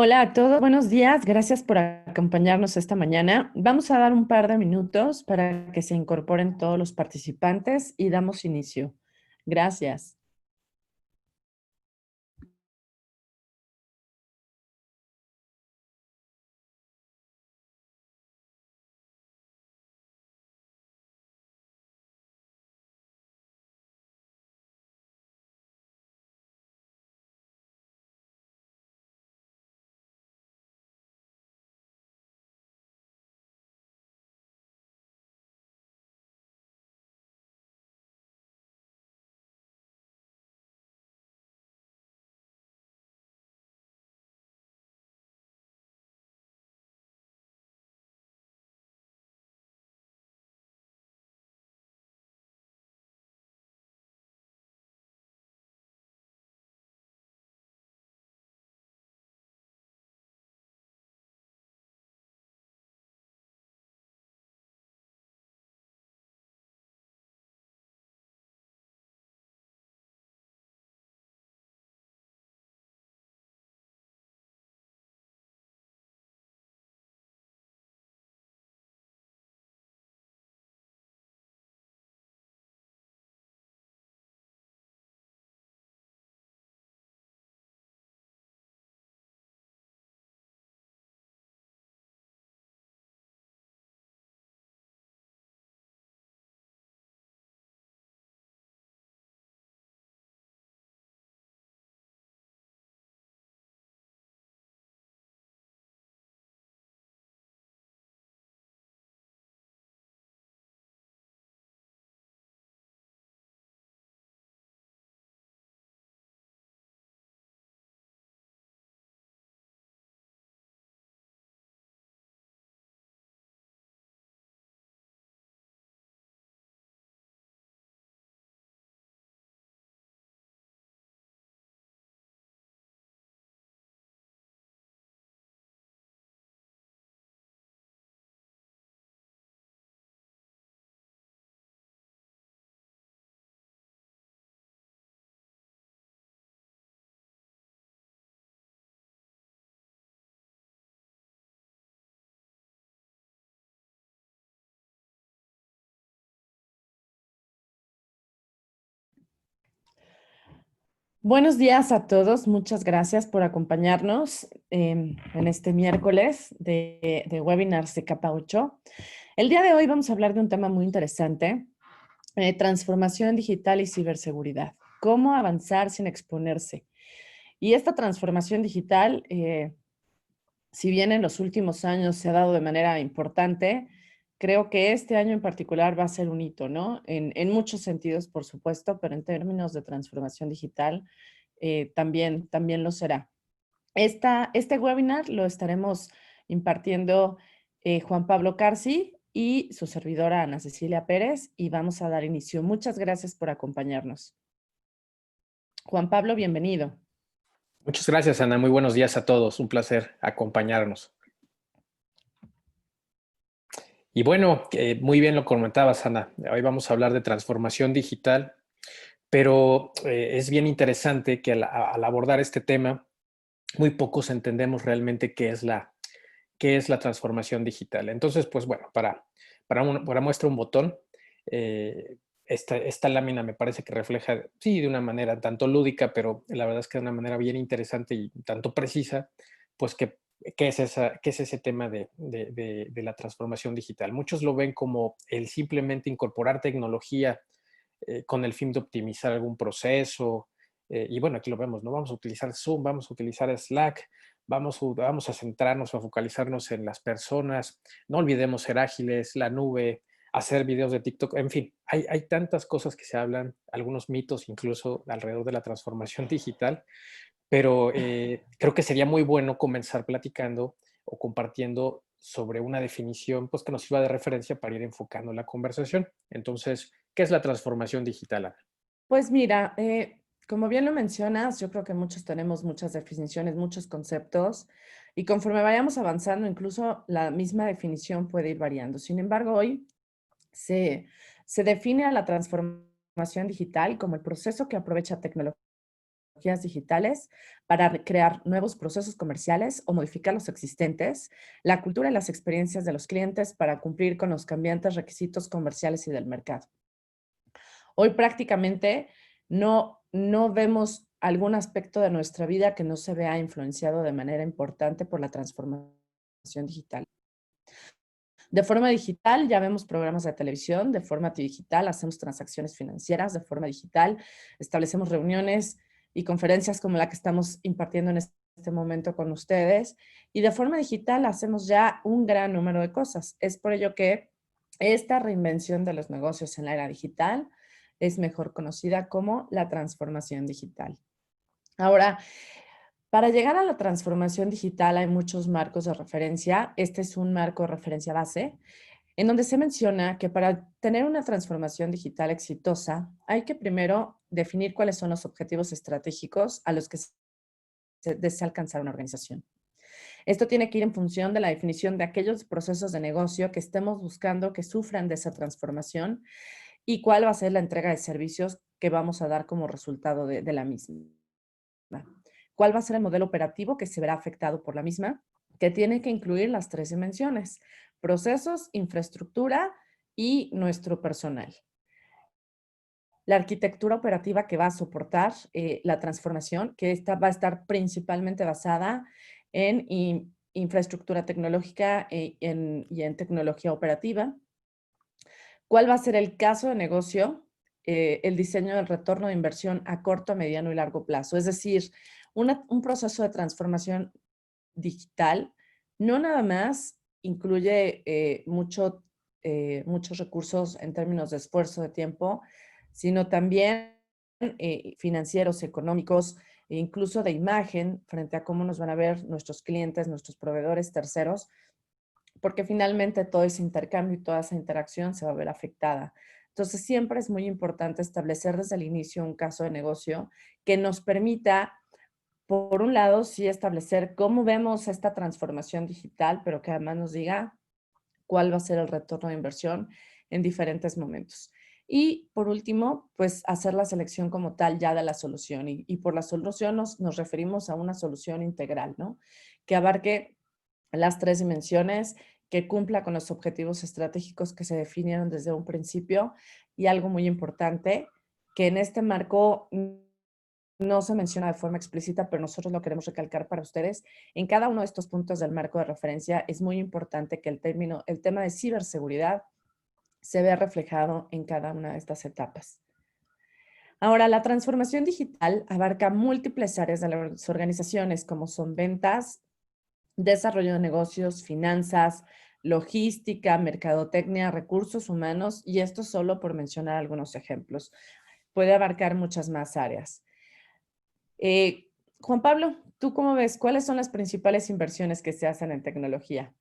Hola a todos, buenos días, gracias por acompañarnos esta mañana. Vamos a dar un par de minutos para que se incorporen todos los participantes y damos inicio. Gracias. Buenos días a todos, muchas gracias por acompañarnos en este miércoles de webinars de Capa 8. El día de hoy vamos a hablar de un tema muy interesante, transformación digital y ciberseguridad. ¿Cómo avanzar sin exponerse? Y esta transformación digital, si bien en los últimos años se ha dado de manera importante, creo que este año en particular va a ser un hito, ¿no? En muchos sentidos, por supuesto, pero en términos de transformación digital también lo será. Este webinar lo estaremos impartiendo Juan Pablo Carci y su servidora Ana Cecilia Pérez y vamos a dar inicio. Muchas gracias por acompañarnos. Juan Pablo, bienvenido. Muchas gracias, Ana. Muy buenos días a todos. Un placer acompañarnos. Y bueno, muy bien lo comentabas, Ana. Hoy vamos a hablar de transformación digital, pero es bien interesante que al abordar este tema, muy pocos entendemos realmente qué es la transformación digital. Entonces, pues bueno, para muestra un botón, esta lámina me parece que refleja, sí, de una manera tanto lúdica, pero la verdad es que de una manera bien interesante y tanto precisa, pues qué es ese tema de la transformación digital. Muchos lo ven como el simplemente incorporar tecnología con el fin de optimizar algún proceso. Y bueno, aquí lo vemos, ¿no? Vamos a utilizar Zoom, vamos a utilizar Slack, vamos a centrarnos, a focalizarnos en las personas, no olvidemos ser ágiles, la nube, hacer videos de TikTok, en fin, hay tantas cosas que se hablan, algunos mitos incluso alrededor de la transformación digital, pero creo que sería muy bueno comenzar platicando o compartiendo sobre una definición pues, que nos sirva de referencia para ir enfocando la conversación. Entonces, ¿qué es la transformación digital, Ana? Pues mira, como bien lo mencionas, yo creo que muchos tenemos muchas definiciones, muchos conceptos, y conforme vayamos avanzando, incluso la misma definición puede ir variando. Sin embargo, hoy se define a la transformación digital como el proceso que aprovecha tecnología digitales para crear nuevos procesos comerciales o modificar los existentes, la cultura y las experiencias de los clientes para cumplir con los cambiantes requisitos comerciales y del mercado. Hoy prácticamente no vemos algún aspecto de nuestra vida que no se vea influenciado de manera importante por la transformación digital. De forma digital, ya vemos programas de televisión, de forma digital hacemos transacciones financieras, de forma digital establecemos reuniones y conferencias como la que estamos impartiendo en este momento con ustedes, y de forma digital hacemos ya un gran número de cosas. Es por ello que esta reinvención de los negocios en la era digital es mejor conocida como la transformación digital. Ahora, para llegar a la transformación digital hay muchos marcos de referencia. Este es un marco de referencia base, en donde se menciona que para tener una transformación digital exitosa, hay que primero definir cuáles son los objetivos estratégicos a los que se desea alcanzar una organización. Esto tiene que ir en función de la definición de aquellos procesos de negocio que estemos buscando que sufran de esa transformación y cuál va a ser la entrega de servicios que vamos a dar como resultado de la misma. ¿Cuál va a ser el modelo operativo que se verá afectado por la misma? Que tiene que incluir las 3 dimensiones: procesos, infraestructura y nuestro personal. La arquitectura operativa que va a soportar la transformación, que esta va a estar principalmente basada en infraestructura tecnológica y en tecnología operativa. ¿Cuál va a ser el caso de negocio? El diseño del retorno de inversión a corto, mediano y largo plazo. Es decir, un proceso de transformación digital no nada más incluye muchos recursos en términos de esfuerzo, de tiempo, sino también financieros, económicos, e incluso de imagen frente a cómo nos van a ver nuestros clientes, nuestros proveedores, terceros, porque finalmente todo ese intercambio y toda esa interacción se va a ver afectada. Entonces, siempre es muy importante establecer desde el inicio un caso de negocio que nos permita, por un lado, sí establecer cómo vemos esta transformación digital, pero que además nos diga cuál va a ser el retorno de inversión en diferentes momentos. Y por último, pues hacer la selección como tal ya de la solución. Y por la solución nos referimos a una solución integral, ¿no? Que abarque las 3 dimensiones, que cumpla con los objetivos estratégicos que se definieron desde un principio, y algo muy importante, que en este marco no se menciona de forma explícita, pero nosotros lo queremos recalcar para ustedes. En cada uno de estos puntos del marco de referencia es muy importante que el tema de ciberseguridad se vea reflejado en cada una de estas etapas. Ahora, la transformación digital abarca múltiples áreas de las organizaciones, como son ventas, desarrollo de negocios, finanzas, logística, mercadotecnia, recursos humanos, y esto solo por mencionar algunos ejemplos. Puede abarcar muchas más áreas. Juan Pablo, ¿tú cómo ves? ¿Cuáles son las principales inversiones que se hacen en tecnología?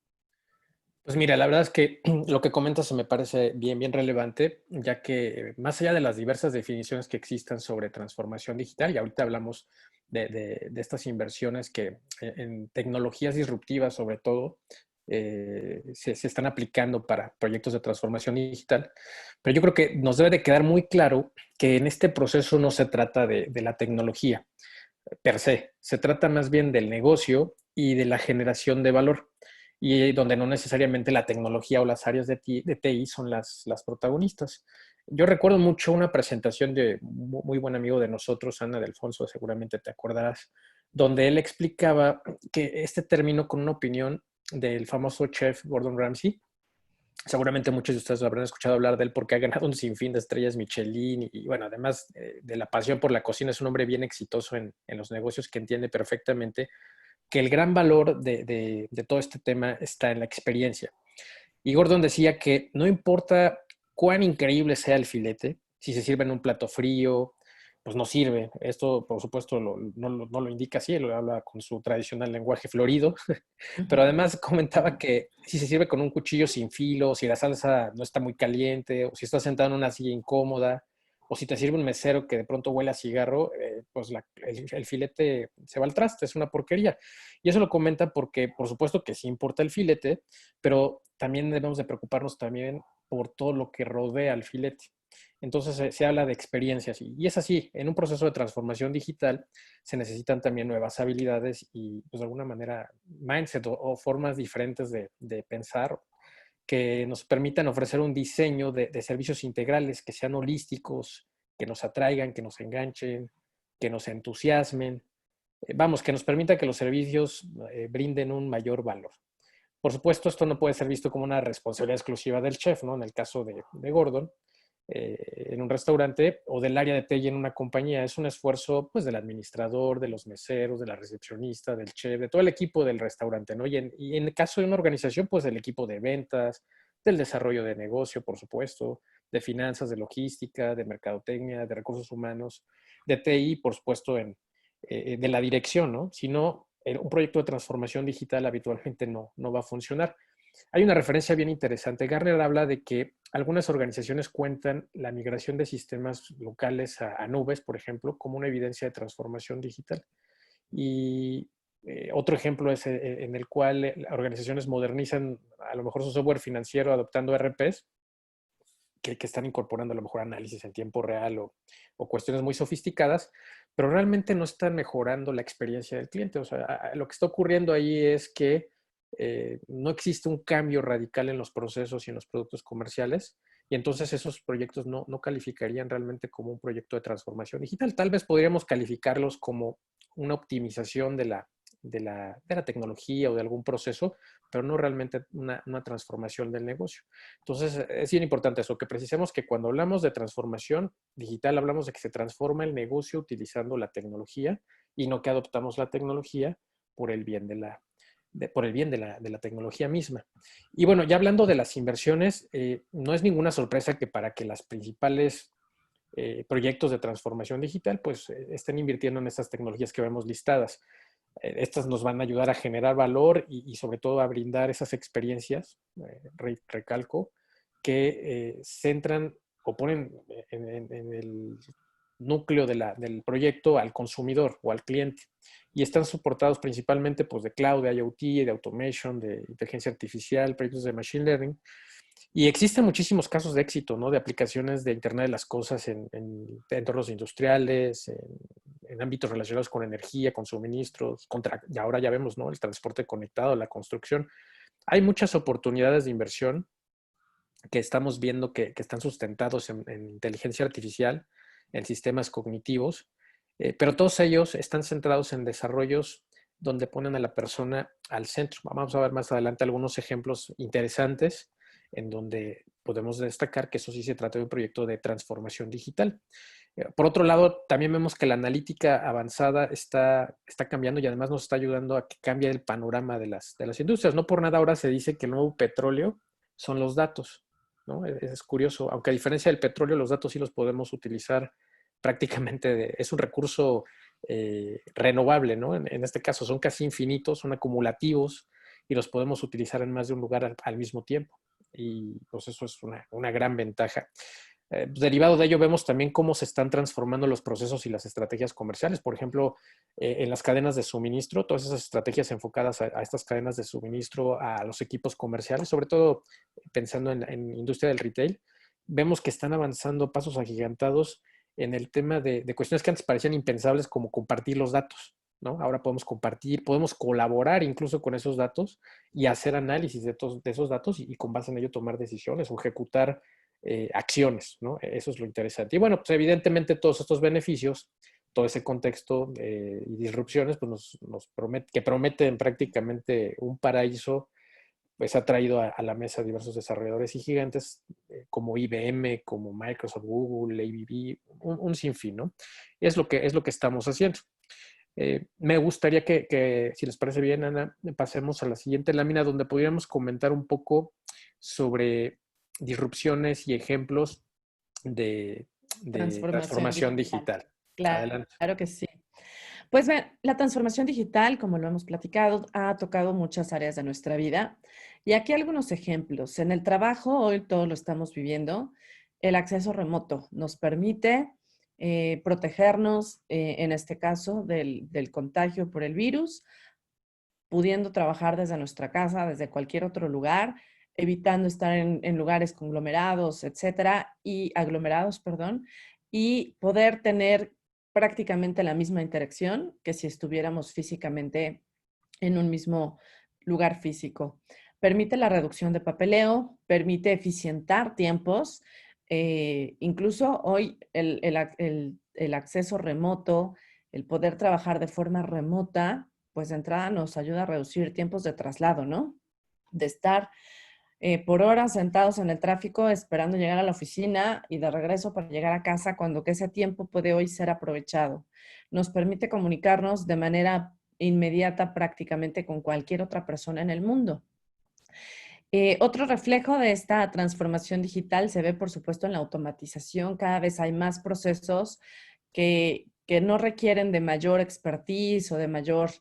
Pues mira, la verdad es que lo que comentas se me parece bien relevante, ya que más allá de las diversas definiciones que existan sobre transformación digital, y ahorita hablamos de estas inversiones que en tecnologías disruptivas sobre todo se están aplicando para proyectos de transformación digital, pero yo creo que nos debe de quedar muy claro que en este proceso no se trata de la tecnología per se trata más bien del negocio y de la generación de valor, y donde no necesariamente la tecnología o las áreas de TI son las protagonistas. Yo recuerdo mucho una presentación de un muy buen amigo de nosotros, Ana de Alfonso, seguramente te acordarás, donde él explicaba que este término con una opinión del famoso chef Gordon Ramsay. Seguramente muchos de ustedes habrán escuchado hablar de él porque ha ganado un sinfín de estrellas Michelin y bueno, además de la pasión por la cocina, es un hombre bien exitoso en los negocios que entiende perfectamente que el gran valor de todo este tema está en la experiencia. Y Gordon decía que no importa cuán increíble sea el filete, si se sirve en un plato frío, pues no sirve. Esto, por supuesto, no lo indica así, él lo habla con su tradicional lenguaje florido, pero además comentaba que si se sirve con un cuchillo sin filo, si la salsa no está muy caliente, o si estás sentado en una silla incómoda, o si te sirve un mesero que de pronto huele a cigarro, pues el filete se va al traste, es una porquería. Y eso lo comenta porque, por supuesto que sí importa el filete, pero también debemos de preocuparnos también por todo lo que rodea al filete. Entonces se habla de experiencias y es así, en un proceso de transformación digital se necesitan también nuevas habilidades y pues de alguna manera mindset o formas diferentes de pensar que nos permitan ofrecer un diseño de servicios integrales que sean holísticos, que nos atraigan, que nos enganchen, que nos entusiasmen, vamos, que nos permita que los servicios brinden un mayor valor. Por supuesto, esto no puede ser visto como una responsabilidad exclusiva del chef, ¿no? En el caso de Gordon, en un restaurante o del área de TI en una compañía, es un esfuerzo pues del administrador, de los meseros, de la recepcionista, del chef, de todo el equipo del restaurante, ¿no? Y en el caso de una organización, pues del equipo de ventas, del desarrollo de negocio, por supuesto, de finanzas, de logística, de mercadotecnia, de recursos humanos, de TI, por supuesto, de la dirección, ¿no? Si no, un proyecto de transformación digital habitualmente no va a funcionar. Hay una referencia bien interesante. Gartner habla de que algunas organizaciones cuentan la migración de sistemas locales a nubes, por ejemplo, como una evidencia de transformación digital. Y otro ejemplo es en el cual organizaciones modernizan a lo mejor su software financiero adoptando RPs que están incorporando a lo mejor análisis en tiempo real o cuestiones muy sofisticadas, pero realmente no están mejorando la experiencia del cliente. O sea, lo que está ocurriendo ahí es que no existe un cambio radical en los procesos y en los productos comerciales, y entonces esos proyectos no calificarían realmente como un proyecto de transformación digital. Tal vez podríamos calificarlos como una optimización de la tecnología o de algún proceso, pero no realmente una transformación del negocio. Entonces, es bien importante eso, que precisemos que cuando hablamos de transformación digital, hablamos de que se transforma el negocio utilizando la tecnología y no que adoptamos la tecnología por el bien de la tecnología misma. Y bueno, ya hablando de las inversiones, no es ninguna sorpresa que para que las principales proyectos de transformación digital, pues estén invirtiendo en estas tecnologías que vemos listadas. Estas nos van a ayudar a generar valor y sobre todo a brindar esas experiencias, recalco, que centran o ponen en el núcleo del proyecto al consumidor o al cliente. Y están soportados principalmente pues, de cloud, de IoT, de automation, de inteligencia artificial, proyectos de machine learning. Y existen muchísimos casos de éxito, ¿no? De aplicaciones de Internet de las Cosas en entornos industriales, en ámbitos relacionados con energía, con suministros, y ahora ya vemos, ¿no? El transporte conectado, la construcción. Hay muchas oportunidades de inversión que estamos viendo que están sustentados en inteligencia artificial, en sistemas cognitivos, pero todos ellos están centrados en desarrollos donde ponen a la persona al centro. Vamos a ver más adelante algunos ejemplos interesantes en donde podemos destacar que eso sí se trata de un proyecto de transformación digital. Por otro lado, también vemos que la analítica avanzada está cambiando y además nos está ayudando a que cambie el panorama de las industrias. No por nada ahora se dice que el nuevo petróleo son los datos, ¿no? Es curioso, aunque a diferencia del petróleo, los datos sí los podemos utilizar prácticamente, es un recurso renovable, ¿no? En este caso son casi infinitos, son acumulativos y los podemos utilizar en más de un lugar al mismo tiempo. Y pues eso es una gran ventaja. Derivado de ello, vemos también cómo se están transformando los procesos y las estrategias comerciales. Por ejemplo, en las cadenas de suministro, todas esas estrategias enfocadas a estas cadenas de suministro, a los equipos comerciales, sobre todo pensando en industria del retail, vemos que están avanzando pasos agigantados en el tema de cuestiones que antes parecían impensables, como compartir los datos, ¿no? Ahora podemos compartir, podemos colaborar incluso con esos datos y hacer análisis de esos datos y con base en ello tomar decisiones o ejecutar acciones, ¿no? Eso es lo interesante. Y bueno, pues evidentemente todos estos beneficios, todo ese contexto y disrupciones, pues que prometen prácticamente un paraíso, pues ha traído a la mesa diversos desarrolladores y gigantes como IBM, como Microsoft, Google, ABB, un sinfín, ¿no? Es lo que estamos haciendo. Me gustaría que, si les parece bien, Ana, pasemos a la siguiente lámina donde pudiéramos comentar un poco sobre disrupciones y ejemplos de, de Transformación transformación digital. digital. Adelante. Claro que sí. Pues bien, la transformación digital, como lo hemos platicado, ha tocado muchas áreas de nuestra vida. Y aquí algunos ejemplos. En el trabajo, hoy todos lo estamos viviendo, el acceso remoto nos permite protegernos, en este caso, del contagio por el virus, pudiendo trabajar desde nuestra casa, desde cualquier otro lugar. evitando estar en lugares conglomerados, etcétera, y aglomerados, perdón, y poder tener prácticamente la misma interacción que si estuviéramos físicamente en un mismo lugar físico. Permite la reducción de papeleo, permite eficientar tiempos. Incluso hoy el acceso remoto, el poder trabajar de forma remota, pues de entrada nos ayuda a reducir tiempos de traslado, ¿no? De estar por horas sentados en el tráfico esperando llegar a la oficina y de regreso para llegar a casa cuando que ese tiempo puede hoy ser aprovechado. Nos permite comunicarnos de manera inmediata prácticamente con cualquier otra persona en el mundo. Otro reflejo de esta transformación digital se ve, por supuesto, en la automatización. Cada vez hay más procesos que no requieren de mayor expertise o de mayor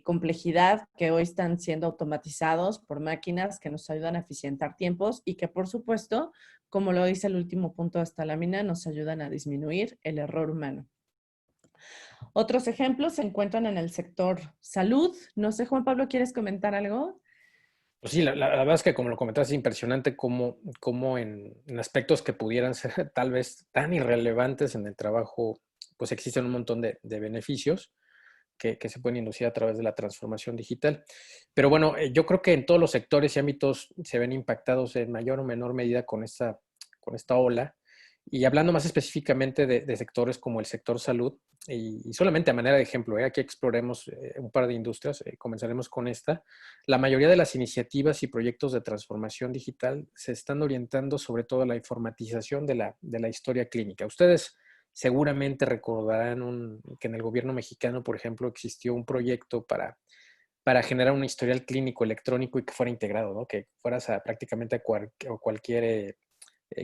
complejidad, que hoy están siendo automatizados por máquinas que nos ayudan a eficientar tiempos y que, por supuesto, como lo dice el último punto de esta lámina, nos ayudan a disminuir el error humano. Otros ejemplos se encuentran en el sector salud. No sé, Juan Pablo, ¿quieres comentar algo? Pues sí, la verdad es que como lo comentaste, es impresionante cómo en aspectos que pudieran ser tal vez tan irrelevantes en el trabajo, pues existen un montón de beneficios que se pueden inducir a través de la transformación digital. Pero bueno, yo creo que en todos los sectores y ámbitos se ven impactados en mayor o menor medida con esta ola. Y hablando más específicamente de sectores como el sector salud, y solamente a manera de ejemplo, aquí exploremos un par de industrias, comenzaremos con esta. La mayoría de las iniciativas y proyectos de transformación digital se están orientando sobre todo a la informatización de la historia clínica. Ustedes seguramente recordarán que en el gobierno mexicano, por ejemplo, existió un proyecto para generar un historial clínico electrónico y que fuera integrado, ¿no? Que fueras prácticamente a cualquier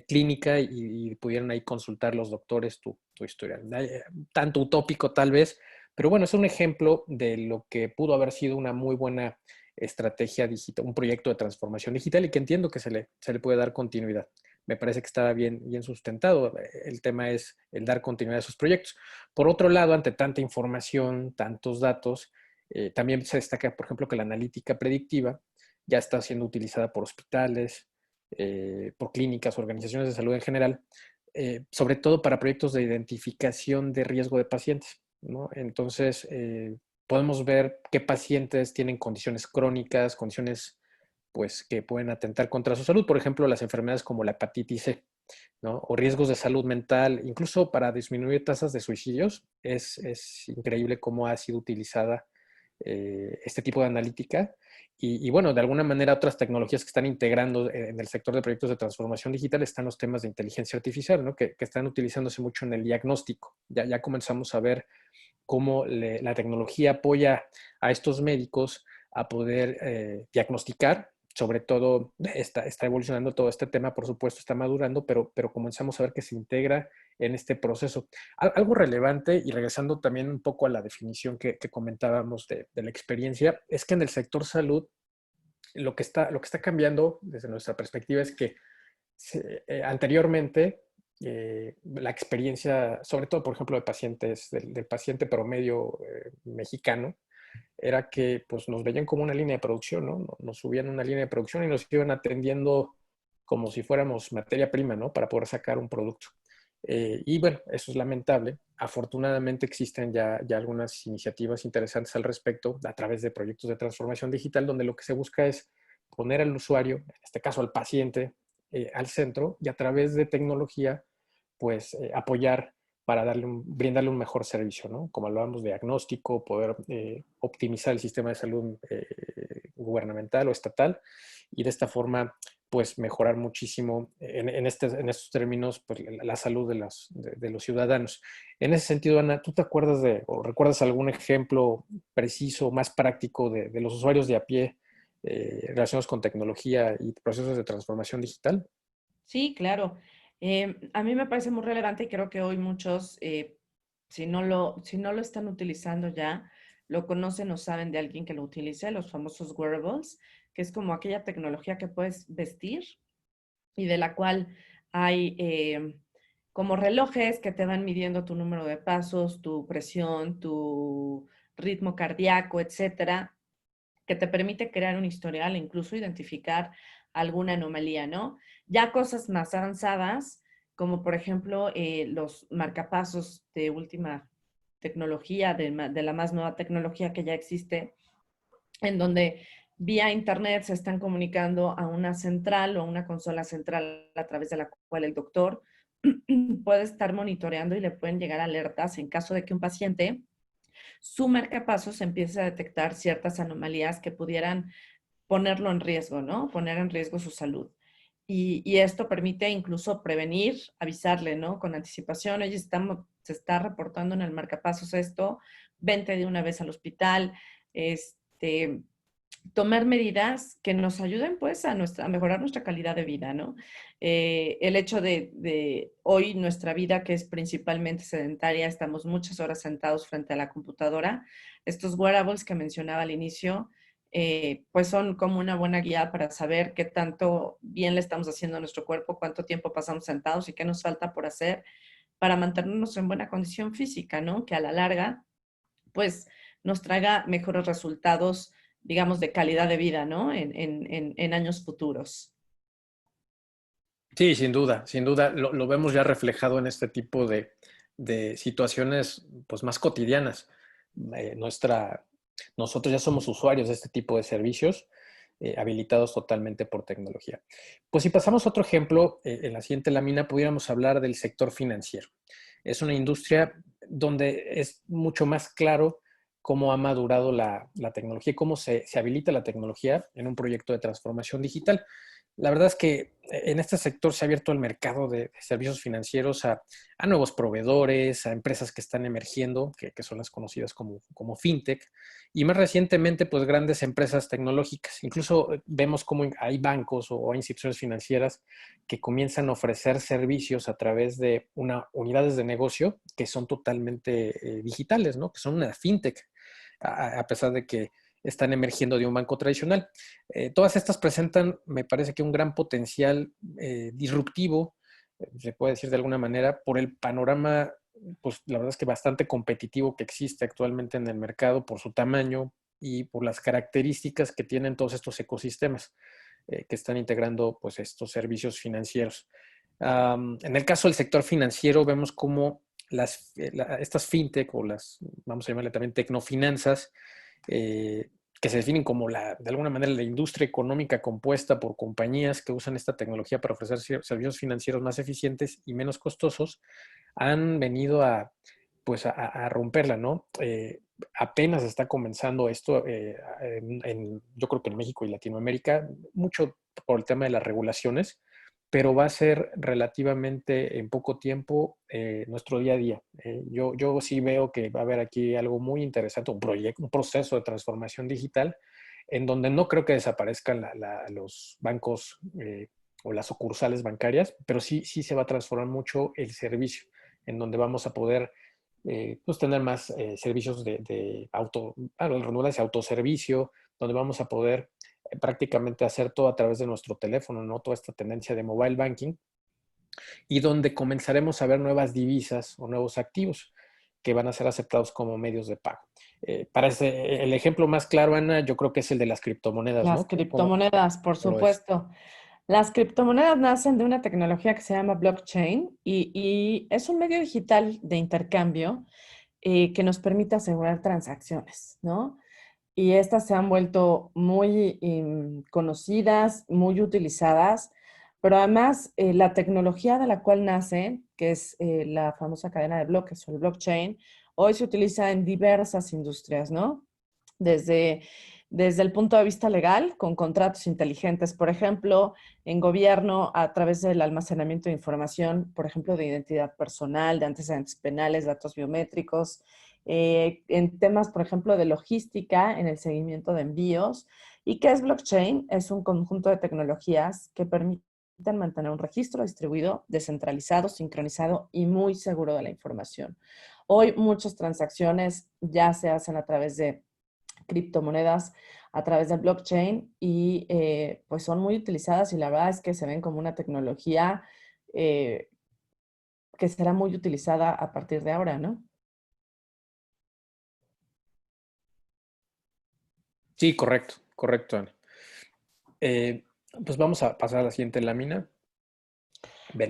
clínica y pudieran ahí consultar los doctores tu historial. Tanto utópico tal vez, pero bueno, es un ejemplo de lo que pudo haber sido una muy buena estrategia digital, un proyecto de transformación digital y que entiendo que se le puede dar continuidad. Me parece que estaba bien sustentado. El tema es el dar continuidad a esos proyectos. Por otro lado, ante tanta información, tantos datos, también se destaca, por ejemplo, que la analítica predictiva ya está siendo utilizada por hospitales, por clínicas, organizaciones de salud en general, sobre todo para proyectos de identificación de riesgo de pacientes, ¿no? Entonces, podemos ver qué pacientes tienen condiciones crónicas, condiciones pues, que pueden atentar contra su salud, por ejemplo, las enfermedades como la hepatitis C, ¿no? O riesgos de salud mental, incluso para disminuir tasas de suicidios. Es increíble cómo ha sido utilizada este tipo de analítica y, bueno, de alguna manera otras tecnologías que están integrando en el sector de proyectos de transformación digital están los temas de inteligencia artificial, ¿no? Que están utilizándose mucho en el diagnóstico. Ya comenzamos a ver cómo la tecnología apoya a estos médicos a poder diagnosticar. Sobre todo está evolucionando todo este tema, por supuesto, está madurando, pero comenzamos a ver que se integra en este proceso. Algo relevante, y regresando también un poco a la definición que comentábamos de la experiencia, es que en el sector salud lo que está cambiando desde nuestra perspectiva es que anteriormente la experiencia, sobre todo, por ejemplo, de pacientes, del paciente promedio mexicano, era que pues, nos veían como una línea de producción, ¿no? Nos subían una línea de producción y nos iban atendiendo como si fuéramos materia prima, ¿no? Para poder sacar un producto. Y bueno, eso es lamentable. Afortunadamente existen ya algunas iniciativas interesantes al respecto a través de proyectos de transformación digital donde lo que se busca es poner al usuario, en este caso al paciente, al centro y a través de tecnología, pues apoyar para brindarle un mejor servicio, ¿no? Como hablábamos de diagnóstico, poder optimizar el sistema de salud gubernamental o estatal y de esta forma pues mejorar muchísimo en estos términos pues, la salud de los ciudadanos. En ese sentido, Ana, ¿tú te acuerdas o recuerdas algún ejemplo preciso, más práctico de los usuarios de a pie relacionados con tecnología y procesos de transformación digital? Sí, claro. A mí me parece muy relevante y creo que hoy muchos, si no lo están utilizando ya, lo conocen o saben de alguien que lo utilice, los famosos wearables, que es como aquella tecnología que puedes vestir y de la cual hay como relojes que te van midiendo tu número de pasos, tu presión, tu ritmo cardíaco, etcétera, que te permite crear un historial e incluso identificar alguna anomalía, ¿no? Ya cosas más avanzadas, como por ejemplo los marcapasos de última tecnología, de la más nueva tecnología que ya existe, en donde vía internet se están comunicando a una central o una consola central a través de la cual el doctor puede estar monitoreando y le pueden llegar alertas en caso de que un paciente, su marcapasos, empiece a detectar ciertas anomalías que pudieran ponerlo en riesgo, ¿no? Poner en riesgo su salud. Y esto permite incluso prevenir, avisarle, ¿no? Con anticipación, oye, se está reportando en el marcapasos esto, vente de una vez al hospital, tomar medidas que nos ayuden pues a mejorar nuestra calidad de vida, ¿no? El hecho de hoy nuestra vida, que es principalmente sedentaria, estamos muchas horas sentados frente a la computadora, estos wearables que mencionaba al inicio, pues son como una buena guía para saber qué tanto bien le estamos haciendo a nuestro cuerpo, cuánto tiempo pasamos sentados y qué nos falta por hacer para mantenernos en buena condición física, ¿no? Que a la larga, pues nos traiga mejores resultados, digamos, de calidad de vida, ¿no? En años futuros. Sí, sin duda, sin duda. Lo vemos ya reflejado en este tipo de situaciones pues, más cotidianas. Eh, nuestra, Nosotros ya somos usuarios de este tipo de servicios, habilitados totalmente por tecnología. Pues si pasamos a otro ejemplo, en la siguiente lámina pudiéramos hablar del sector financiero. Es una industria donde es mucho más claro cómo ha madurado la tecnología y cómo se habilita la tecnología en un proyecto de transformación digital. La verdad es que en este sector se ha abierto el mercado de servicios financieros a nuevos proveedores, a empresas que están emergiendo, que son las conocidas como fintech, y más recientemente, pues grandes empresas tecnológicas. Incluso vemos cómo hay bancos o instituciones financieras que comienzan a ofrecer servicios a través de unidades de negocio que son totalmente digitales, ¿no? Que son una fintech, a pesar de que están emergiendo de un banco tradicional. Todas estas presentan, me parece que un gran potencial disruptivo, se puede decir de alguna manera, por el panorama, pues la verdad es que bastante competitivo que existe actualmente en el mercado por su tamaño y por las características que tienen todos estos ecosistemas que están integrando pues estos servicios financieros. En el caso del sector financiero vemos cómo estas fintech o vamos a llamarle también tecnofinanzas, eh, que se definen como de alguna manera la industria económica compuesta por compañías que usan esta tecnología para ofrecer servicios financieros más eficientes y menos costosos, han venido pues a romperla, ¿no? Apenas está comenzando esto, yo creo que en México y Latinoamérica, mucho por el tema de las regulaciones, pero va a ser relativamente en poco tiempo nuestro día a día. Yo sí veo que va a haber aquí algo muy interesante, un proyecto, un proceso de transformación digital, en donde no creo que desaparezcan los bancos o las sucursales bancarias, pero sí se va a transformar mucho el servicio, en donde vamos a poder pues tener más servicios de redundancia, autoservicio, donde vamos a poder prácticamente hacer todo a través de nuestro teléfono, ¿no? Toda esta tendencia de mobile banking y donde comenzaremos a ver nuevas divisas o nuevos activos que van a ser aceptados como medios de pago. El ejemplo más claro, Ana, yo creo que es el de las criptomonedas, Las ¿no? ¿Cómo criptomonedas, por lo es? supuesto. Las criptomonedas nacen de una tecnología que se llama blockchain y es un medio digital de intercambio que nos permite asegurar transacciones, ¿no? Y estas se han vuelto muy conocidas, muy utilizadas, pero además la tecnología de la cual nacen, que es la famosa cadena de bloques o el blockchain, hoy se utiliza en diversas industrias, ¿no? Desde, desde el punto de vista legal, con contratos inteligentes, por ejemplo, en gobierno, a través del almacenamiento de información, por ejemplo, de identidad personal, de antecedentes penales, datos biométricos, en temas, por ejemplo, de logística, en el seguimiento de envíos. ¿Y qué es blockchain? Es un conjunto de tecnologías que permiten mantener un registro distribuido, descentralizado, sincronizado y muy seguro de la información. Hoy muchas transacciones ya se hacen a través de criptomonedas, a través del blockchain y pues son muy utilizadas y la verdad es que se ven como una tecnología eh, que será muy utilizada a partir de ahora, ¿no? Sí, correcto, correcto, Ana. Eh, pues vamos a pasar a la siguiente lámina.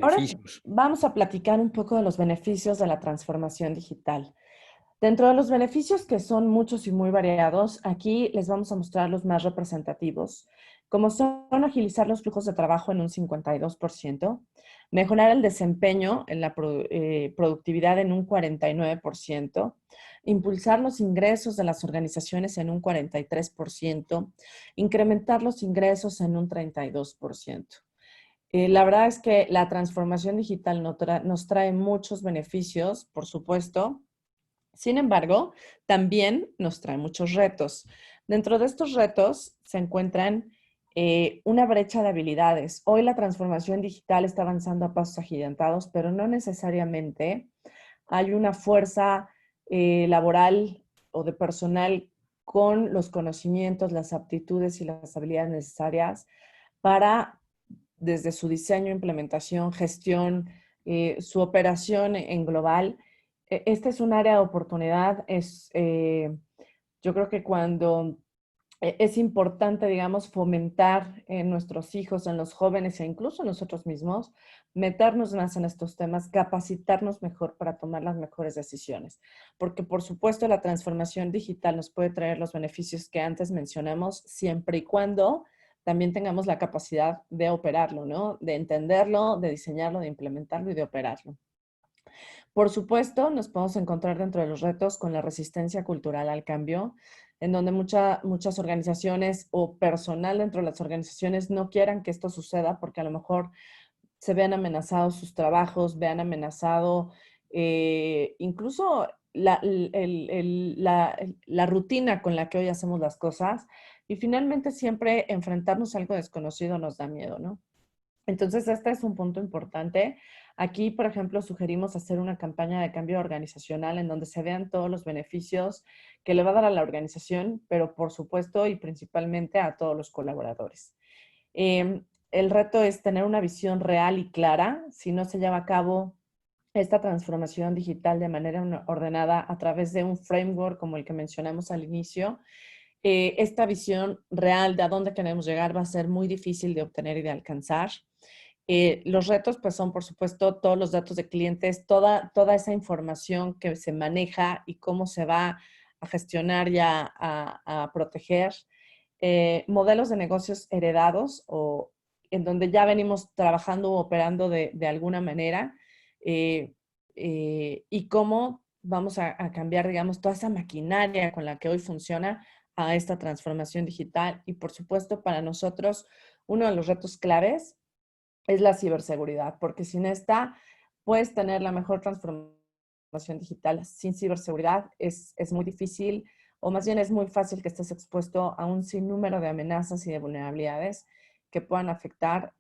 Ahora Beneficios. vamos a platicar un poco de los beneficios de la transformación digital. Dentro de los beneficios que son muchos y muy variados, aquí les vamos a mostrar los más representativos, como son agilizar los flujos de trabajo en un 52%, mejorar el desempeño en la productividad en un 49%, impulsar los ingresos de las organizaciones en un 43%, incrementar los ingresos en un 32%. La verdad es que la transformación digital nos trae muchos beneficios, por supuesto. Sin embargo, también nos trae muchos retos. Dentro de estos retos se encuentran una brecha de habilidades. Hoy la transformación digital está avanzando a pasos agigantados, pero no necesariamente hay una fuerza laboral o de personal con los conocimientos, las aptitudes y las habilidades necesarias para, desde su diseño, implementación, gestión, su operación en global. Este es un área de oportunidad. Yo creo que cuando es importante, digamos, fomentar en nuestros hijos, en los jóvenes e incluso en nosotros mismos, meternos más en estos temas, capacitarnos mejor para tomar las mejores decisiones. Porque, por supuesto, la transformación digital nos puede traer los beneficios que antes mencionamos, siempre y cuando también tengamos la capacidad de operarlo, ¿no? De entenderlo, de diseñarlo, de implementarlo y de operarlo. Por supuesto, nos podemos encontrar dentro de los retos con la resistencia cultural al cambio, en donde muchas organizaciones o personal dentro de las organizaciones no quieran que esto suceda porque a lo mejor se vean amenazados sus trabajos, vean amenazado incluso la rutina con la que hoy hacemos las cosas. Y finalmente siempre enfrentarnos a algo desconocido nos da miedo, ¿no? Entonces, este es un punto importante. Aquí, por ejemplo, sugerimos hacer una campaña de cambio organizacional en donde se vean todos los beneficios que le va a dar a la organización, pero por supuesto y principalmente a todos los colaboradores. El reto es tener una visión real y clara. Si no se lleva a cabo esta transformación digital de manera ordenada a través de un framework como el que mencionamos al inicio, esta visión real de a dónde queremos llegar va a ser muy difícil de obtener y de alcanzar. Los retos, pues, son, por supuesto, todos los datos de clientes, toda esa información que se maneja y cómo se va a gestionar y a proteger. Modelos de negocios heredados o en donde ya venimos trabajando o operando de alguna manera eh, y cómo vamos a cambiar, digamos, toda esa maquinaria con la que hoy funciona a esta transformación digital. Y, por supuesto, para nosotros, uno de los retos claves es la ciberseguridad, porque sin esta puedes tener la mejor transformación digital. Sin ciberseguridad es muy difícil, o más bien es muy fácil que estés expuesto a un sinnúmero de amenazas y de vulnerabilidades que puedan afectar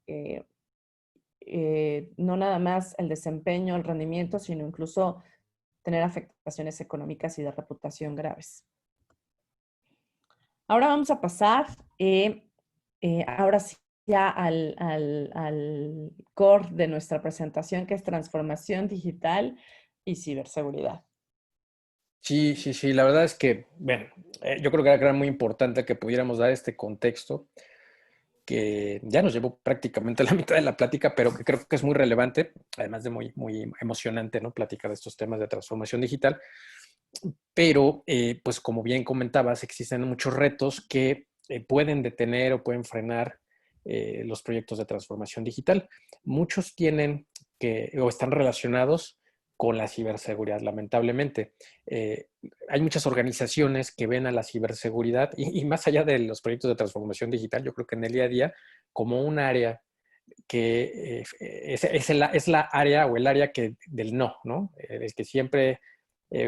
no nada más el desempeño, el rendimiento, sino incluso tener afectaciones económicas y de reputación graves. Ahora vamos a pasar, ahora sí, ya al core de nuestra presentación, que es transformación digital y ciberseguridad. Sí, sí, sí. La verdad es que, bueno, yo creo que era muy importante que pudiéramos dar este contexto que ya nos llevó prácticamente a la mitad de la plática, pero que creo que es muy relevante, además de muy, muy emocionante, ¿no? Platicar de estos temas de transformación digital. Pero, pues como bien comentabas, existen muchos retos que pueden detener o pueden frenar los proyectos de transformación digital. Muchos tienen que, o están relacionados con la ciberseguridad, lamentablemente. Hay muchas organizaciones que ven a la ciberseguridad y más allá de los proyectos de transformación digital, yo creo que en el día a día, como un área que es la área o el área que, del no, ¿no? El que siempre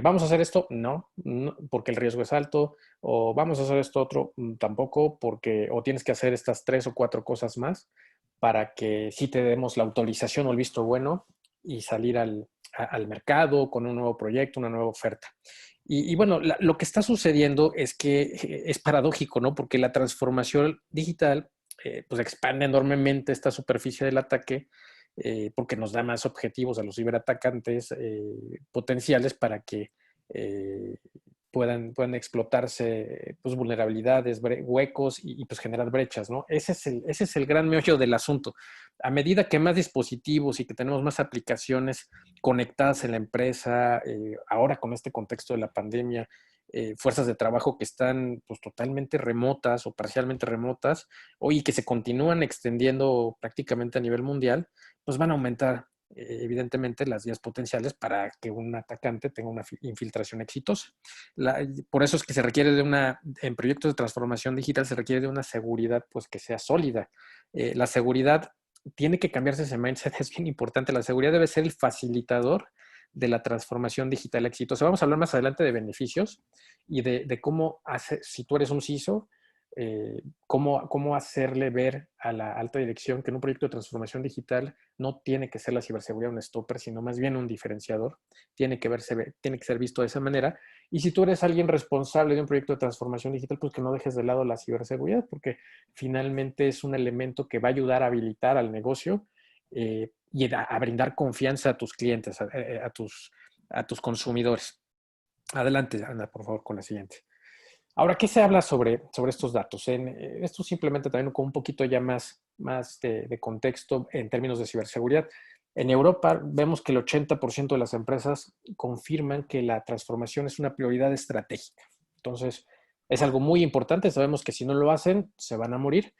vamos a hacer esto, no, no, porque el riesgo es alto, o vamos a hacer esto otro, tampoco, porque, o tienes que hacer estas 3 o 4 cosas más para que sí te demos la autorización o el visto bueno y salir al mercado con un nuevo proyecto, una nueva oferta. Y bueno, lo que está sucediendo es que es paradójico, ¿no? Porque la transformación digital pues expande enormemente esta superficie del ataque porque nos da más objetivos a los ciberatacantes potenciales para que puedan explotarse pues, vulnerabilidades, huecos y pues generar brechas, ¿no? Ese es el gran meollo del asunto. A medida que más dispositivos y que tenemos más aplicaciones conectadas en la empresa, ahora con este contexto de la pandemia, fuerzas de trabajo que están pues, totalmente remotas o parcialmente remotas, y que se continúan extendiendo prácticamente a nivel mundial, pues van a aumentar evidentemente las vías potenciales para que un atacante tenga una infiltración exitosa. Por eso es que se requiere en proyectos de transformación digital se requiere de una seguridad pues que sea sólida. La seguridad tiene que cambiarse ese mindset, es bien importante. La seguridad debe ser el facilitador de la transformación digital exitosa. Vamos a hablar más adelante de beneficios y de cómo hacer, si tú eres un CISO, cómo hacerle ver a la alta dirección que en un proyecto de transformación digital no tiene que ser la ciberseguridad un stopper, sino más bien un diferenciador. Tiene que ser visto de esa manera. Y si tú eres alguien responsable de un proyecto de transformación digital, pues que no dejes de lado la ciberseguridad, porque finalmente es un elemento que va a ayudar a habilitar al negocio y a brindar confianza a tus clientes, a tus consumidores. Adelante, Ana, por favor, con la siguiente. Ahora, ¿qué se habla sobre estos datos? Esto simplemente también con un poquito ya más de contexto en términos de ciberseguridad. En Europa vemos que el 80% de las empresas confirman que la transformación es una prioridad estratégica. Entonces, es algo muy importante. Sabemos que si no lo hacen, se van a morir,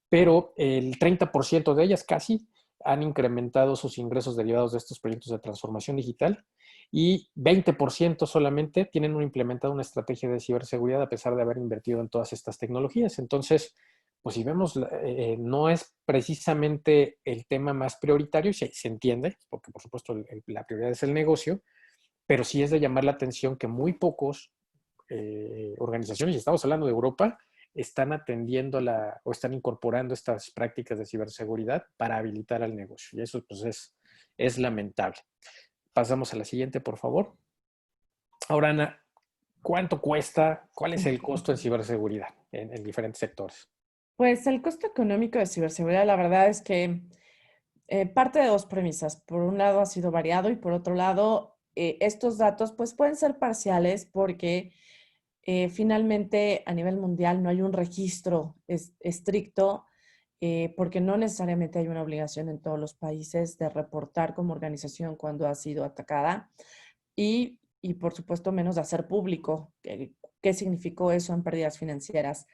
pero el 30% de ellas casi han incrementado sus ingresos derivados de estos proyectos de transformación digital y 20% solamente tienen implementado una estrategia de ciberseguridad a pesar de haber invertido en todas estas tecnologías. Entonces, pues si vemos, no es precisamente el tema más prioritario, se entiende, porque por supuesto la prioridad es el negocio, pero sí es de llamar la atención que muy pocos organizaciones, y estamos hablando de Europa, están atendiendo o están incorporando estas prácticas de ciberseguridad para habilitar al negocio. Y eso pues es lamentable. Pasamos a la siguiente, por favor. Ahora, Ana, ¿cuánto cuesta? ¿Cuál es el costo en ciberseguridad en diferentes sectores? Pues el costo económico de ciberseguridad, la verdad es que parte de dos premisas. Por un lado ha sido variado y por otro lado, estos datos pues pueden ser parciales porque finalmente a nivel mundial no hay un registro estricto porque no necesariamente hay una obligación en todos los países de reportar como organización cuando ha sido atacada y por supuesto menos de hacer público qué significó eso en pérdidas financieras.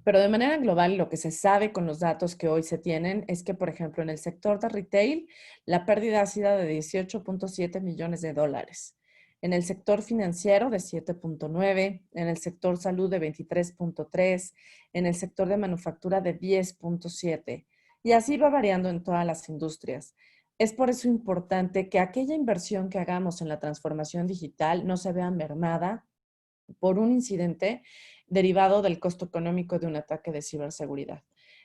Pero de manera global, lo que se sabe con los datos que hoy se tienen es que, por ejemplo, en el sector de retail, la pérdida ha sido de 18.7 millones de dólares. En el sector financiero de 7.9, en el sector salud de 23.3, en el sector de manufactura de 10.7. Y así va variando en todas las industrias. Es por eso importante que aquella inversión que hagamos en la transformación digital no se vea mermada por un incidente derivado del costo económico de un ataque de ciberseguridad.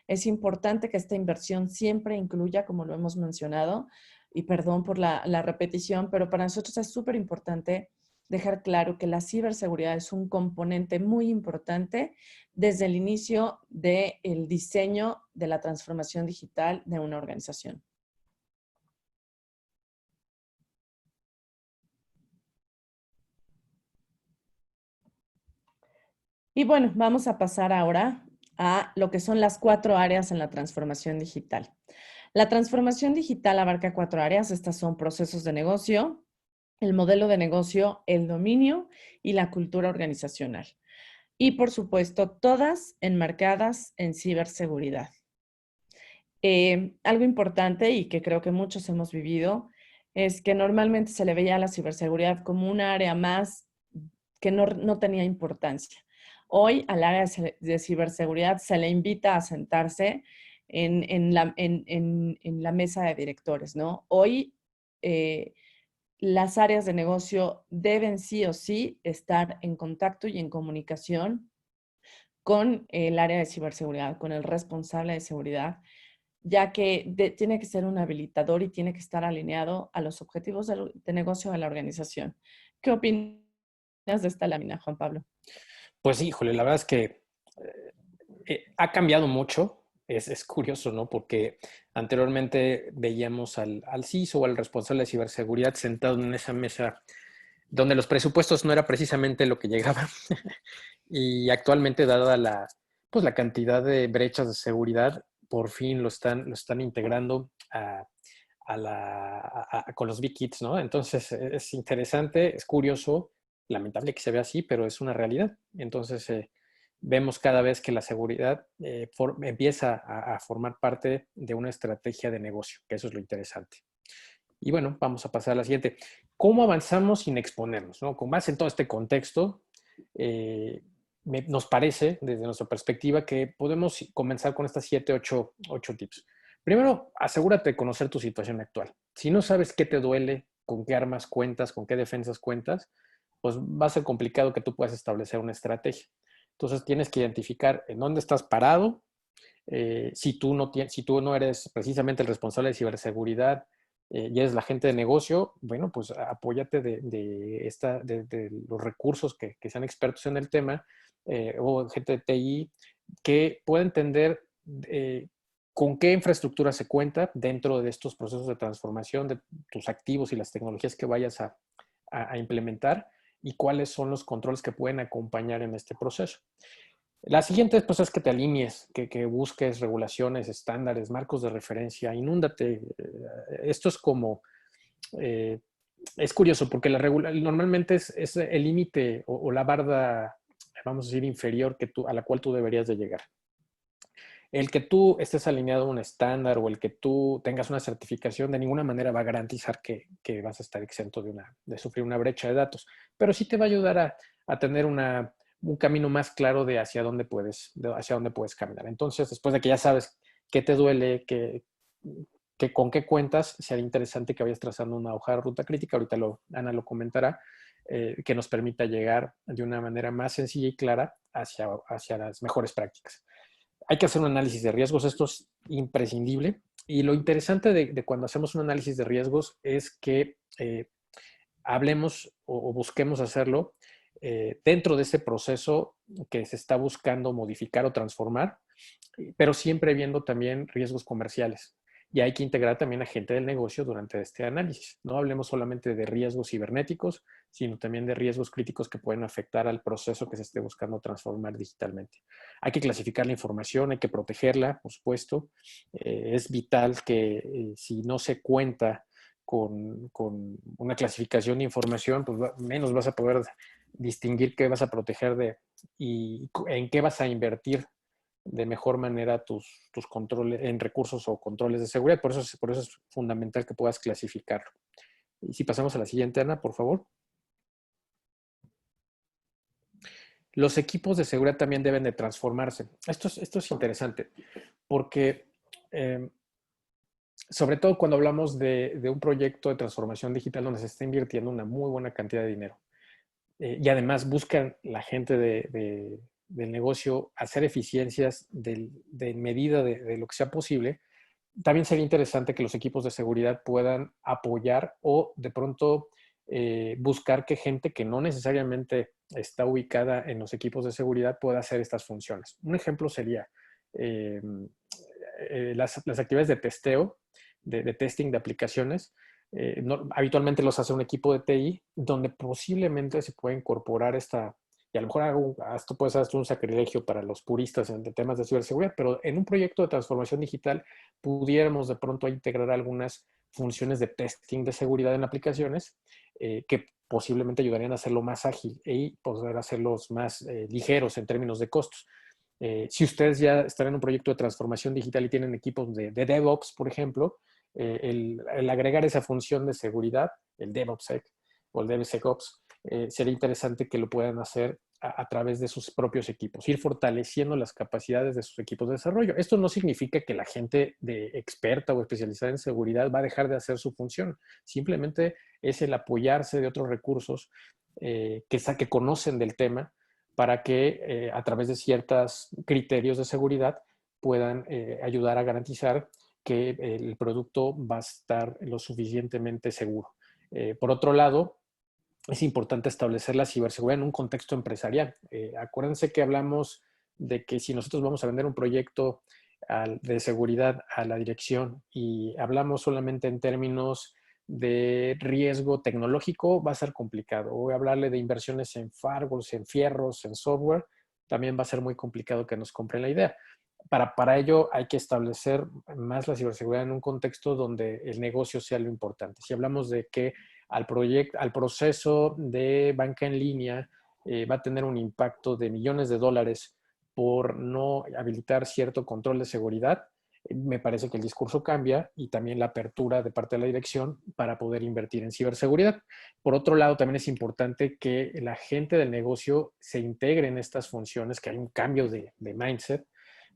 Es importante que esta inversión siempre incluya, como lo hemos mencionado, y perdón por la repetición, pero para nosotros es súper importante dejar claro que la ciberseguridad es un componente muy importante desde el inicio del diseño de la transformación digital de una organización. Y bueno, vamos a pasar ahora a lo que son las 4 áreas en la transformación digital. La transformación digital abarca 4 áreas. Estas son procesos de negocio, el modelo de negocio, el dominio y la cultura organizacional. Y por supuesto, todas enmarcadas en ciberseguridad. Algo importante y que creo que muchos hemos vivido es que normalmente se le veía a la ciberseguridad como un área más que no tenía importancia. Hoy al área de ciberseguridad se le invita a sentarse en la mesa de directores, ¿no? Hoy las áreas de negocio deben sí o sí estar en contacto y en comunicación con el área de ciberseguridad, con el responsable de seguridad, ya que tiene que ser un habilitador y tiene que estar alineado a los objetivos de negocio de la organización. ¿Qué opinas de esta lámina, Juan Pablo? Pues híjole, la verdad es que ha cambiado mucho. Es curioso, ¿no? Porque anteriormente veíamos al CISO o al responsable de ciberseguridad sentado en esa mesa donde los presupuestos no era precisamente lo que llegaba. Y actualmente, dada pues la cantidad de brechas de seguridad, por fin lo están integrando con los Big Kits, ¿no? Entonces es interesante, es curioso, lamentable que se vea así, pero es una realidad. Entonces vemos cada vez que la seguridad empieza a formar parte de una estrategia de negocio, que eso es lo interesante. Y bueno, vamos a pasar a la siguiente. ¿Cómo avanzamos sin exponernos? ¿No? Con base en todo este contexto, nos parece, desde nuestra perspectiva, que podemos comenzar con estas 7, 8 tips. Primero, asegúrate de conocer tu situación actual. Si no sabes qué te duele, con qué armas cuentas, con qué defensas cuentas, pues va a ser complicado que tú puedas establecer una estrategia. Entonces tienes que identificar en dónde estás parado. Si tú no eres precisamente el responsable de ciberseguridad y eres la gente de negocio, bueno, pues apóyate de los recursos que sean expertos en el tema o gente de TI que pueda entender eh, con qué infraestructura se cuenta dentro de estos procesos de transformación de tus activos y las tecnologías que vayas a implementar y cuáles son los controles que pueden acompañar en este proceso. La siguiente pues, es que te alinees, que busques regulaciones, estándares, marcos de referencia, inúndate. Esto es como, eh, es curioso porque normalmente es el límite o la barda, vamos a decir, inferior a la cual tú deberías de llegar. El que tú estés alineado a un estándar o el que tú tengas una certificación de ninguna manera va a garantizar que vas a estar exento de sufrir una brecha de datos, pero sí te va a ayudar a tener un camino más claro de hacia dónde puedes caminar. Entonces, después de que ya sabes qué te duele, con qué cuentas, sería interesante que vayas trazando una hoja de ruta crítica, ahorita Ana lo comentará, que nos permita llegar de una manera más sencilla y clara hacia las mejores prácticas. Hay que hacer un análisis de riesgos, esto es imprescindible. Y lo interesante de cuando hacemos un análisis de riesgos es que hablemos o busquemos hacerlo dentro de ese proceso que se está buscando modificar o transformar, pero siempre viendo también riesgos comerciales. Y hay que integrar también a gente del negocio durante este análisis. No hablemos solamente de riesgos cibernéticos, sino también de riesgos críticos que pueden afectar al proceso que se esté buscando transformar digitalmente. Hay que clasificar la información, hay que protegerla, por supuesto. Es vital que si no se cuenta con una clasificación de información, pues menos vas a poder distinguir qué vas a proteger y en qué vas a invertir de mejor manera tus controles en recursos o controles de seguridad. Por eso es fundamental que puedas clasificarlo. Y si pasamos a la siguiente, Ana, por favor. Los equipos de seguridad también deben de transformarse. Esto es interesante porque sobre todo cuando hablamos de un proyecto de transformación digital donde se está invirtiendo una muy buena cantidad de dinero. Y además buscan la gente del negocio hacer eficiencias de medida de lo que sea posible. También sería interesante que los equipos de seguridad puedan apoyar o de pronto buscar que gente que no necesariamente está ubicada en los equipos de seguridad pueda hacer estas funciones. Un ejemplo sería eh, las actividades de testeo, de testing de aplicaciones. Habitualmente los hace un equipo de TI, donde posiblemente se puede incorporar y a lo mejor esto puede ser un sacrilegio para los puristas de temas de ciberseguridad, pero en un proyecto de transformación digital pudiéramos de pronto integrar algunas funciones de testing de seguridad en aplicaciones que posiblemente ayudarían a hacerlo más ágil y poder hacerlos más ligeros en términos de costos. Si ustedes ya están en un proyecto de transformación digital y tienen equipos de DevOps, por ejemplo, el agregar esa función de seguridad, el DevOpsSec o el DevSecOps, sería interesante que lo puedan hacer a través de sus propios equipos, ir fortaleciendo las capacidades de sus equipos de desarrollo. Esto no significa que la gente de experta o especializada en seguridad va a dejar de hacer su función. Simplemente es el apoyarse de otros recursos que conocen del tema para que a través de ciertos criterios de seguridad puedan ayudar a garantizar que el producto va a estar lo suficientemente seguro. Por otro lado, es importante establecer la ciberseguridad en un contexto empresarial. Acuérdense que hablamos de que si nosotros vamos a vender un proyecto de seguridad a la dirección y hablamos solamente en términos de riesgo tecnológico va a ser complicado. Voy a hablarle de inversiones en firewalls, en fierros, en software. También va a ser muy complicado que nos compren la idea. Para ello hay que establecer más la ciberseguridad en un contexto donde el negocio sea lo importante. Si hablamos de que al proceso de banca en línea va a tener un impacto de millones de dólares por no habilitar cierto control de seguridad, me parece que el discurso cambia y también la apertura de parte de la dirección para poder invertir en ciberseguridad. Por otro lado, también es importante que la gente del negocio se integre en estas funciones, que hay un cambio de mindset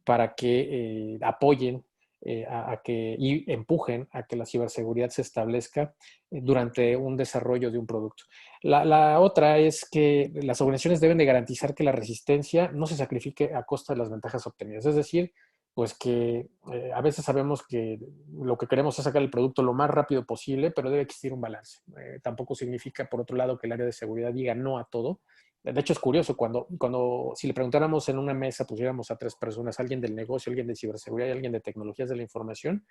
para que apoyen y empujen a que la ciberseguridad se establezca durante un desarrollo de un producto. La otra es que las organizaciones deben de garantizar que la resistencia no se sacrifique a costa de las ventajas obtenidas. Es decir, pues que a veces sabemos que lo que queremos es sacar el producto lo más rápido posible, pero debe existir un balance. Tampoco significa, por otro lado, que el área de seguridad diga no a todo. De hecho, es curioso, cuando si le preguntáramos en una mesa, pusiéramos a 3 personas, alguien del negocio, alguien de ciberseguridad y alguien de tecnologías de la información,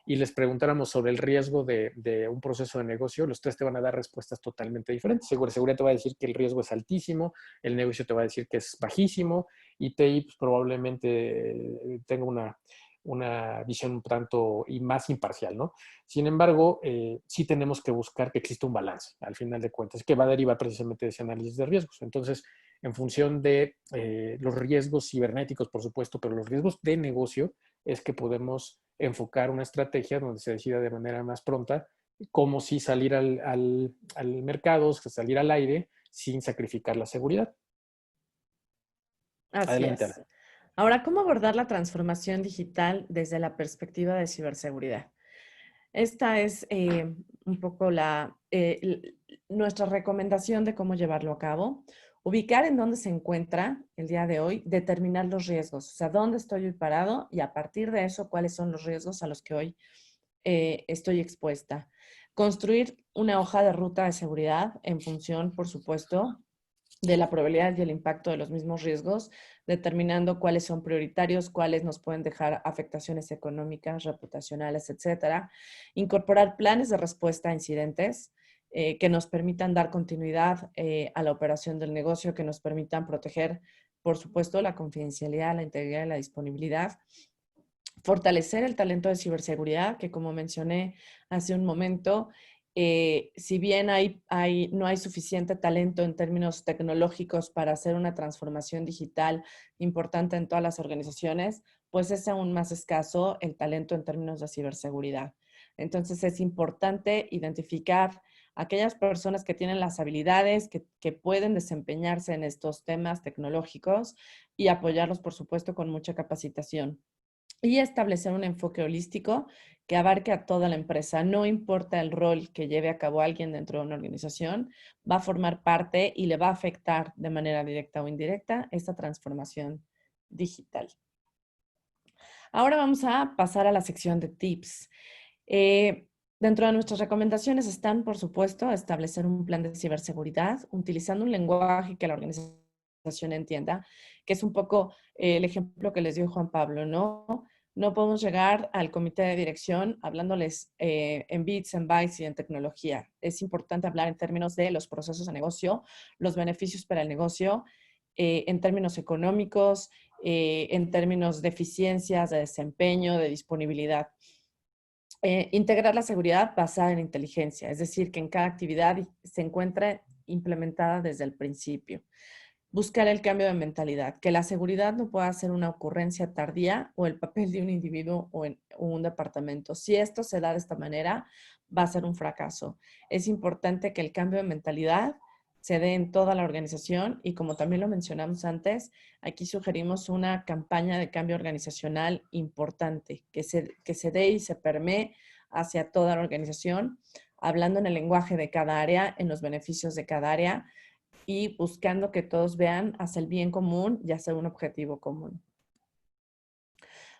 y les preguntáramos sobre el riesgo de un proceso de negocio, los 3 te van a dar respuestas totalmente diferentes. Seguridad te va a decir que el riesgo es altísimo, el negocio te va a decir que es bajísimo, y TI pues, probablemente tenga una visión un tanto y más imparcial, ¿no? Sin embargo, sí tenemos que buscar que exista un balance, al final de cuentas, que va a derivar precisamente de ese análisis de riesgos. Entonces, en función de los riesgos cibernéticos, por supuesto, pero los riesgos de negocio, es que podemos enfocar una estrategia donde se decida de manera más pronta cómo sí salir al mercado, salir al aire sin sacrificar la seguridad. Así Adelante, es. Ana. Ahora, ¿cómo abordar la transformación digital desde la perspectiva de ciberseguridad? Esta es un poco nuestra recomendación de cómo llevarlo a cabo. Ubicar en dónde se encuentra el día de hoy, determinar los riesgos, o sea, dónde estoy hoy parado y a partir de eso, cuáles son los riesgos a los que hoy estoy expuesta. Construir una hoja de ruta de seguridad en función, por supuesto, de la probabilidad y el impacto de los mismos riesgos, determinando cuáles son prioritarios, cuáles nos pueden dejar afectaciones económicas, reputacionales, etcétera. Incorporar planes de respuesta a incidentes que nos permitan dar continuidad a la operación del negocio, que nos permitan proteger, por supuesto, la confidencialidad, la integridad y la disponibilidad. Fortalecer el talento de ciberseguridad, que como mencioné hace un momento, si bien no hay suficiente talento en términos tecnológicos para hacer una transformación digital importante en todas las organizaciones, pues es aún más escaso el talento en términos de ciberseguridad. Entonces es importante identificar aquellas personas que tienen las habilidades, que pueden desempeñarse en estos temas tecnológicos y apoyarlos, por supuesto, con mucha capacitación y establecer un enfoque holístico que abarque a toda la empresa. No importa el rol que lleve a cabo alguien dentro de una organización, va a formar parte y le va a afectar de manera directa o indirecta esta transformación digital. Ahora vamos a pasar a la sección de tips. Dentro de nuestras recomendaciones están, por supuesto, establecer un plan de ciberseguridad utilizando un lenguaje que la organización entienda, que es un poco el ejemplo que les dio Juan Pablo, ¿no? No podemos llegar al comité de dirección hablándoles en bits, en bytes y en tecnología. Es importante hablar en términos de los procesos de negocio, los beneficios para el negocio, en términos económicos, en términos de eficiencias, de desempeño, de disponibilidad. Integrar la seguridad basada en inteligencia, es decir, que en cada actividad se encuentre implementada desde el principio. Buscar el cambio de mentalidad, que la seguridad no pueda ser una ocurrencia tardía o el papel de un individuo o un departamento. Si esto se da de esta manera, va a ser un fracaso. Es importante que el cambio de mentalidad se dé en toda la organización y como también lo mencionamos antes, aquí sugerimos una campaña de cambio organizacional importante que se dé y se permee hacia toda la organización, hablando en el lenguaje de cada área, en los beneficios de cada área y buscando que todos vean hacia el bien común y hacia un objetivo común.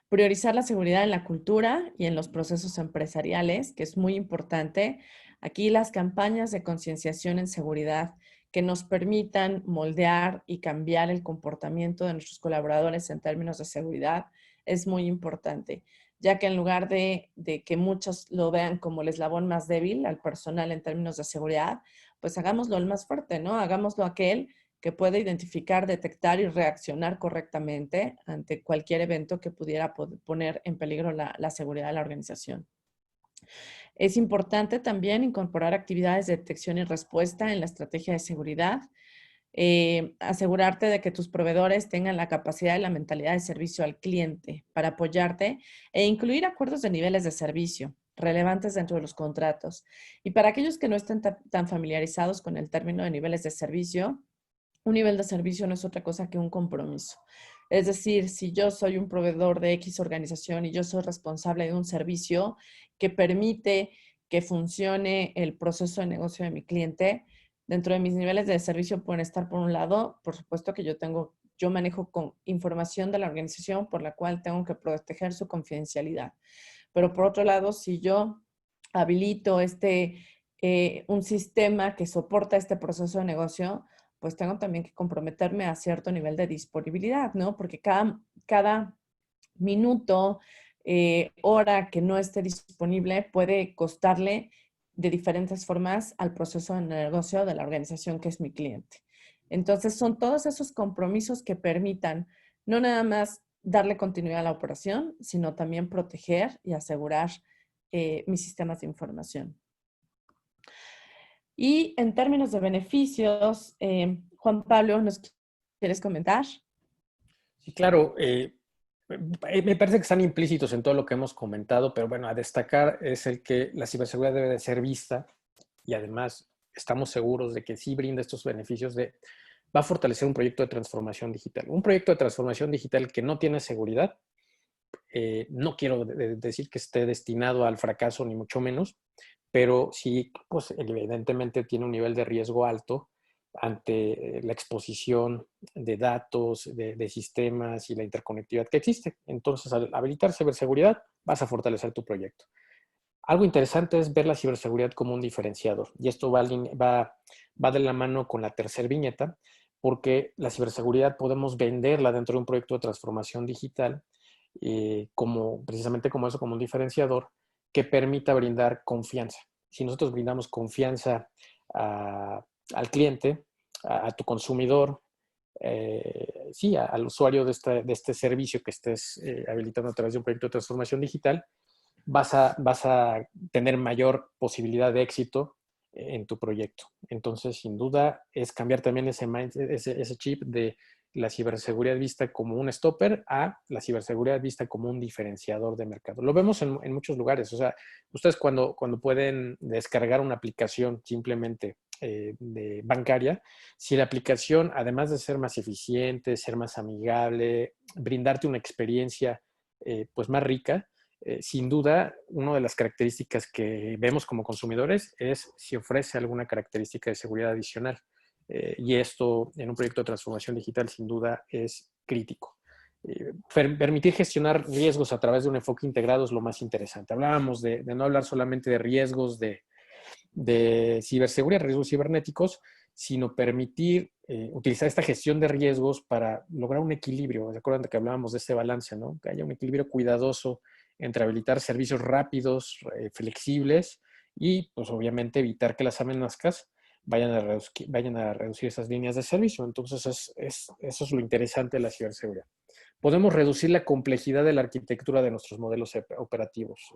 Priorizar la seguridad en la cultura y en los procesos empresariales, que es muy importante. Aquí las campañas de concienciación en seguridad que nos permitan moldear y cambiar el comportamiento de nuestros colaboradores en términos de seguridad es muy importante, ya que en lugar de que muchos lo vean como el eslabón más débil al personal en términos de seguridad, pues hagámoslo el más fuerte, ¿no? Hagámoslo aquel que puede identificar, detectar y reaccionar correctamente ante cualquier evento que pudiera poner en peligro la seguridad de la organización. Es importante también incorporar actividades de detección y respuesta en la estrategia de seguridad. Asegurarte de que tus proveedores tengan la capacidad y la mentalidad de servicio al cliente para apoyarte e incluir acuerdos de niveles de servicio relevantes dentro de los contratos. Y para aquellos que no estén tan familiarizados con el término de niveles de servicio, un nivel de servicio no es otra cosa que un compromiso. Es decir, si yo soy un proveedor de X organización y yo soy responsable de un servicio que permite que funcione el proceso de negocio de mi cliente, dentro de mis niveles de servicio pueden estar, por un lado, por supuesto que yo manejo con información de la organización por la cual tengo que proteger su confidencialidad. Pero por otro lado, si yo habilito un sistema que soporta este proceso de negocio, pues tengo también que comprometerme a cierto nivel de disponibilidad, ¿no? Porque cada minuto, hora que no esté disponible puede costarle de diferentes formas al proceso de negocio de la organización que es mi cliente. Entonces, son todos esos compromisos que permitan no nada más darle continuidad a la operación, sino también proteger y asegurar mis sistemas de información. Y en términos de beneficios, Juan Pablo, ¿nos quieres comentar? Sí, claro. Me parece que están implícitos en todo lo que hemos comentado, pero bueno, a destacar es el que la ciberseguridad debe de ser vista y además estamos seguros de que sí brinda estos beneficios va a fortalecer un proyecto de transformación digital. Un proyecto de transformación digital que no tiene seguridad, no quiero decir que esté destinado al fracaso ni mucho menos, pero sí, pues evidentemente tiene un nivel de riesgo alto ante la exposición de datos, de sistemas y la interconectividad que existe. Entonces, al habilitar ciberseguridad, vas a fortalecer tu proyecto. Algo interesante es ver la ciberseguridad como un diferenciador, y esto va de la mano con la tercera viñeta, porque la ciberseguridad podemos venderla dentro de un proyecto de transformación digital precisamente como eso, como un diferenciador que permita brindar confianza. Si nosotros brindamos confianza al cliente, tu consumidor, sí, al usuario de este servicio que estés habilitando a través de un proyecto de transformación digital, vas a tener mayor posibilidad de éxito en tu proyecto. Entonces, sin duda, es cambiar también ese chip de la ciberseguridad vista como un stopper a la ciberseguridad vista como un diferenciador de mercado. Lo vemos en muchos lugares. O sea, ustedes cuando pueden descargar una aplicación simplemente de bancaria, si la aplicación, además de ser más eficiente, ser más amigable, brindarte una experiencia pues más rica, sin duda, una de las características que vemos como consumidores es si ofrece alguna característica de seguridad adicional. Y esto en un proyecto de transformación digital sin duda es crítico. Permitir gestionar riesgos a través de un enfoque integrado es lo más interesante. Hablábamos de no hablar solamente de riesgos de ciberseguridad, riesgos cibernéticos, sino permitir utilizar esta gestión de riesgos para lograr un equilibrio. ¿Se acuerdan de que hablábamos de este balance, ¿no? Que haya un equilibrio cuidadoso entre habilitar servicios rápidos, flexibles y, pues, obviamente, evitar que las amenazas vayan a reducir esas líneas de servicio. Entonces, eso es lo interesante de la ciberseguridad. Podemos reducir la complejidad de la arquitectura de nuestros modelos operativos.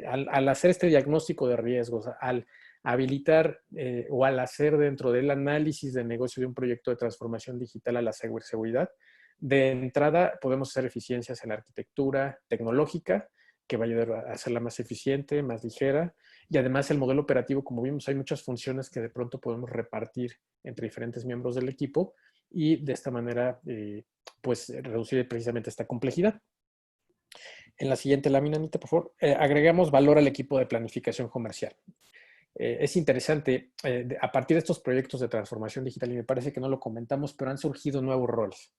Al hacer este diagnóstico de riesgos, al habilitar o al hacer dentro del análisis de negocio de un proyecto de transformación digital a la ciberseguridad, de entrada podemos hacer eficiencias en la arquitectura tecnológica, que va a ayudar a hacerla más eficiente, más ligera, y además el modelo operativo, como vimos, hay muchas funciones que de pronto podemos repartir entre diferentes miembros del equipo y de esta manera pues reducir precisamente esta complejidad. En la siguiente lámina, Anita, por favor, agregamos valor al equipo de planificación comercial. Es interesante, a partir de estos proyectos de transformación digital, y me parece que no lo comentamos, pero han surgido nuevos roles.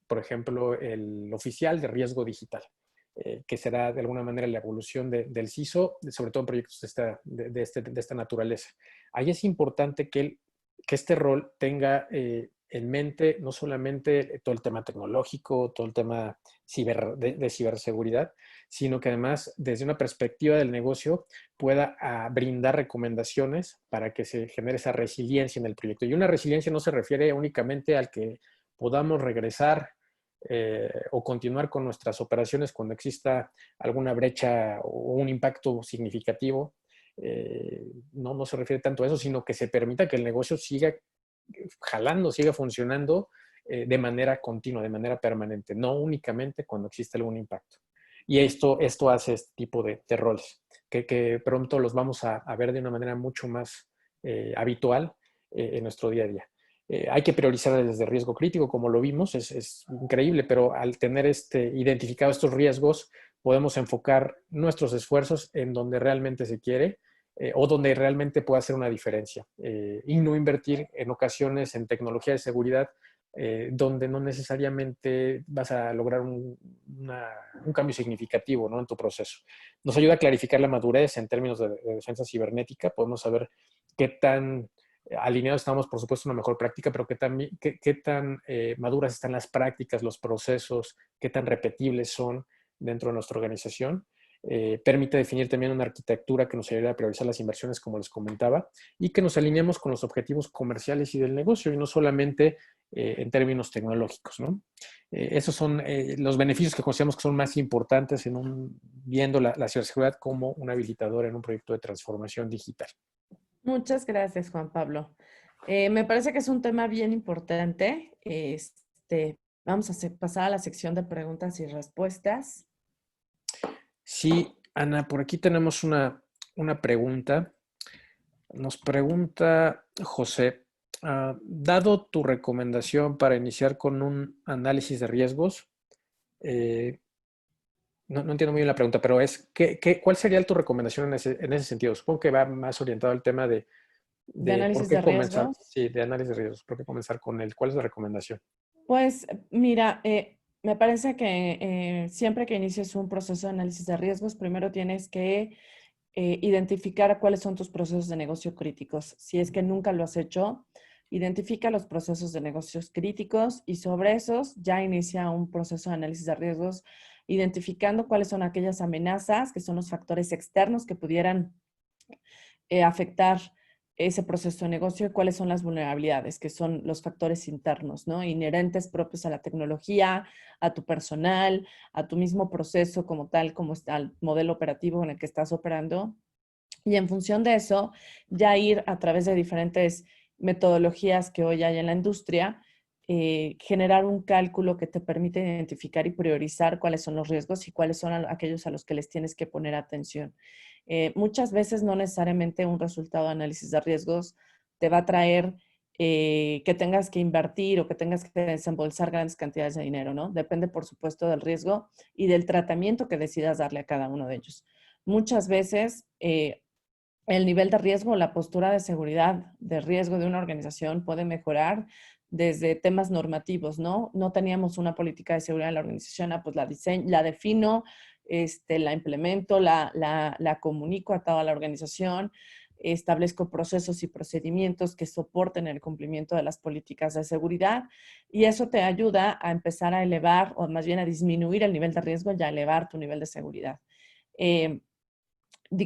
Por ejemplo, el oficial de riesgo digital, que será de alguna manera la evolución del CISO, sobre todo en proyectos de esta naturaleza. Ahí es importante que él que este rol tenga en mente no solamente todo el tema tecnológico, todo el tema de ciberseguridad, sino que además desde una perspectiva del negocio pueda brindar recomendaciones para que se genere esa resiliencia en el proyecto. Y una resiliencia no se refiere únicamente al que podamos regresar o continuar con nuestras operaciones cuando exista alguna brecha o un impacto significativo. No se refiere tanto a eso, sino que se permita que el negocio siga jalando, siga funcionando de manera continua, de manera permanente, no únicamente cuando existe algún impacto. Y esto hace este tipo de roles, que pronto los vamos a ver de una manera mucho más habitual en nuestro día a día. Hay que priorizar desde riesgo crítico, como lo vimos, es increíble, pero al tener identificado estos riesgos, podemos enfocar nuestros esfuerzos en donde realmente se quiere o donde realmente pueda hacer una diferencia y no invertir en ocasiones en tecnología de seguridad donde no necesariamente vas a lograr un cambio significativo, ¿no?, en tu proceso. Nos ayuda a clarificar la madurez en términos de defensa cibernética. Podemos saber qué tan alineados estamos, por supuesto, una mejor práctica, pero qué tan maduras están las prácticas, los procesos, qué tan repetibles son dentro de nuestra organización. Permite definir también una arquitectura que nos ayude a priorizar las inversiones, como les comentaba, y que nos alineemos con los objetivos comerciales y del negocio, y no solamente en términos tecnológicos, ¿no? Esos son los beneficios que consideramos que son más importantes viendo la ciberseguridad como un habilitador en un proyecto de transformación digital. Muchas gracias, Juan Pablo. Me parece que es un tema bien importante. Vamos a pasar a la sección de preguntas y respuestas. Sí, Ana, por aquí tenemos una pregunta. Nos pregunta José, dado tu recomendación para iniciar con un análisis de riesgos, no entiendo muy bien la pregunta, pero ¿cuál sería tu recomendación en ese sentido? Supongo que va más orientado al tema De de por análisis qué de comenzar, riesgos. sí, de análisis de riesgos, por qué comenzar con él. ¿Cuál es la recomendación? Pues mira, me parece que siempre que inicies un proceso de análisis de riesgos, primero tienes que identificar cuáles son tus procesos de negocio críticos. Si es que nunca lo has hecho, identifica los procesos de negocios críticos y sobre esos ya inicia un proceso de análisis de riesgos, identificando cuáles son aquellas amenazas, que son los factores externos que pudieran afectar ese proceso de negocio y cuáles son las vulnerabilidades, que son los factores internos, ¿no? Inherentes propios a la tecnología, a tu personal, a tu mismo proceso como tal, como está el modelo operativo en el que estás operando. Y en función de eso, ya ir a través de diferentes metodologías que hoy hay en la industria, generar un cálculo que te permite identificar y priorizar cuáles son los riesgos y cuáles son aquellos a los que les tienes que poner atención. Muchas veces no necesariamente un resultado de análisis de riesgos te va a traer que tengas que invertir o que tengas que desembolsar grandes cantidades de dinero, ¿no? Depende, por supuesto, del riesgo y del tratamiento que decidas darle a cada uno de ellos. Muchas veces el nivel de riesgo, la postura de seguridad de riesgo de una organización puede mejorar desde temas normativos, ¿no? No teníamos una política de seguridad en la organización, pues la defino, la implemento, la comunico a toda la organización, establezco procesos y procedimientos que soporten el cumplimiento de las políticas de seguridad y eso te ayuda a empezar a elevar o más bien a disminuir el nivel de riesgo y a elevar tu nivel de seguridad.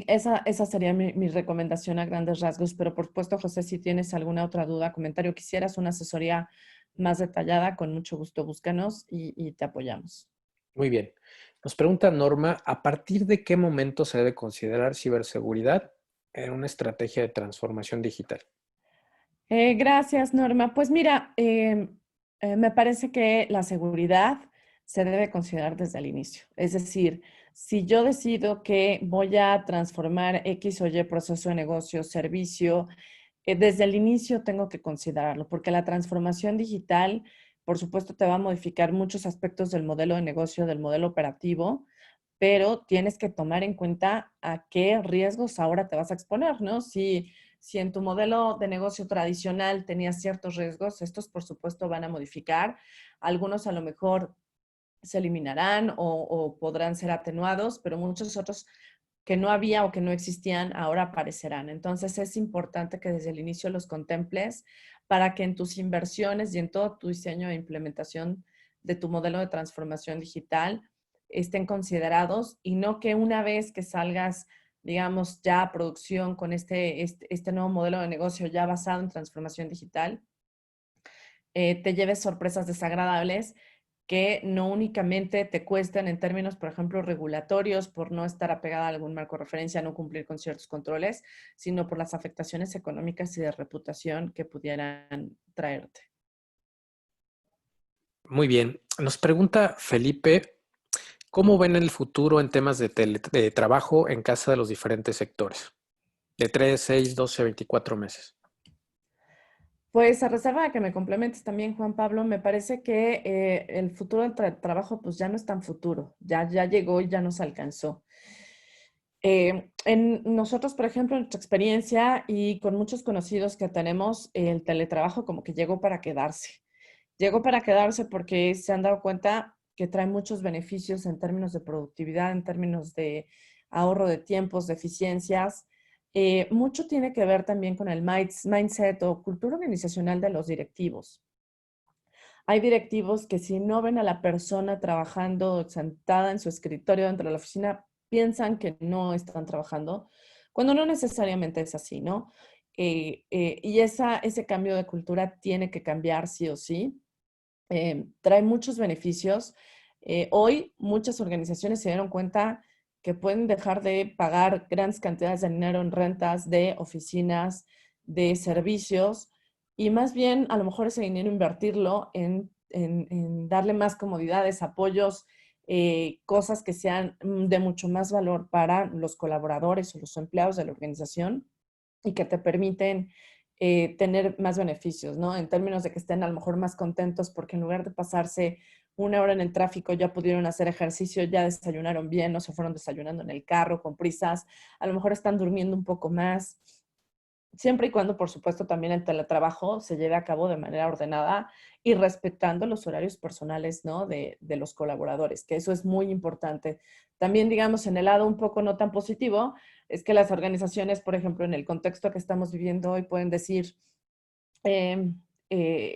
Esa sería mi recomendación a grandes rasgos, pero por supuesto, José, si tienes alguna otra duda, comentario, quisieras una asesoría más detallada, con mucho gusto búscanos y te apoyamos. Muy bien. Nos pregunta Norma, ¿a partir de qué momento se debe considerar ciberseguridad en una estrategia de transformación digital? Gracias, Norma. Pues mira, me parece que la seguridad se debe considerar desde el inicio. Es decir, si yo decido que voy a transformar X o Y proceso de negocio, servicio, desde el inicio tengo que considerarlo, porque la transformación digital, por supuesto, te va a modificar muchos aspectos del modelo de negocio, del modelo operativo, pero tienes que tomar en cuenta a qué riesgos ahora te vas a exponer, ¿no? Si en tu modelo de negocio tradicional tenías ciertos riesgos, estos por supuesto van a modificar. Algunos a lo mejor se eliminarán o podrán ser atenuados, pero muchos otros que no había o que no existían, ahora aparecerán. Entonces es importante que desde el inicio los contemples para que en tus inversiones y en todo tu diseño e implementación de tu modelo de transformación digital estén considerados y no que una vez que salgas, digamos, ya a producción con este nuevo modelo de negocio ya basado en transformación digital, te lleves sorpresas desagradables que no únicamente te cuestan en términos, por ejemplo, regulatorios, por no estar apegada a algún marco de referencia, no cumplir con ciertos controles, sino por las afectaciones económicas y de reputación que pudieran traerte. Muy bien. Nos pregunta Felipe, ¿cómo ven el futuro en temas de trabajo en casa de los diferentes sectores? De 3, 6, 12, 24 meses. Pues a reserva de que me complementes también, Juan Pablo, me parece que el futuro del trabajo pues ya no es tan futuro, ya llegó y ya nos alcanzó. En nosotros, por ejemplo, en nuestra experiencia y con muchos conocidos que tenemos, el teletrabajo como que llegó para quedarse. Llegó para quedarse porque se han dado cuenta que trae muchos beneficios en términos de productividad, en términos de ahorro de tiempos, de eficiencias. Mucho tiene que ver también con el mindset o cultura organizacional de los directivos. Hay directivos que si no ven a la persona trabajando sentada en su escritorio dentro de la oficina, piensan que no están trabajando, cuando no necesariamente es así, ¿no? Y ese cambio de cultura tiene que cambiar sí o sí. Trae muchos beneficios. Hoy muchas organizaciones se dieron cuenta que pueden dejar de pagar grandes cantidades de dinero en rentas de oficinas, de servicios, y más bien a lo mejor ese dinero invertirlo en darle más comodidades, apoyos, cosas que sean de mucho más valor para los colaboradores o los empleados de la organización y que te permiten tener más beneficios, ¿no? En términos de que estén a lo mejor más contentos porque en lugar de pasarse una hora en el tráfico ya pudieron hacer ejercicio, ya desayunaron bien, no se fueron desayunando en el carro con prisas, a lo mejor están durmiendo un poco más, siempre y cuando, por supuesto, también el teletrabajo se lleve a cabo de manera ordenada y respetando los horarios personales, ¿no? De los colaboradores, que eso es muy importante. También, digamos, en el lado un poco no tan positivo, es que las organizaciones, por ejemplo, en el contexto que estamos viviendo hoy, pueden decir, eh,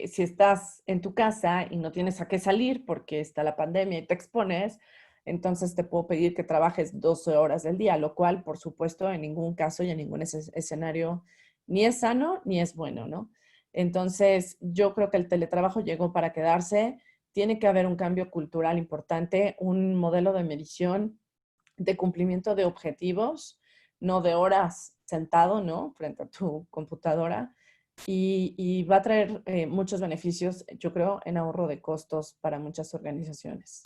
si estás en tu casa y no tienes a qué salir porque está la pandemia y te expones, entonces te puedo pedir que trabajes 12 horas del día, lo cual, por supuesto, en ningún caso y en ningún escenario ni es sano ni es bueno, ¿no? Entonces, yo creo que el teletrabajo llegó para quedarse. Tiene que haber un cambio cultural importante, un modelo de medición, de cumplimiento de objetivos, no de horas sentado, ¿no? Frente a tu computadora. Y va a traer muchos beneficios, yo creo, en ahorro de costos para muchas organizaciones.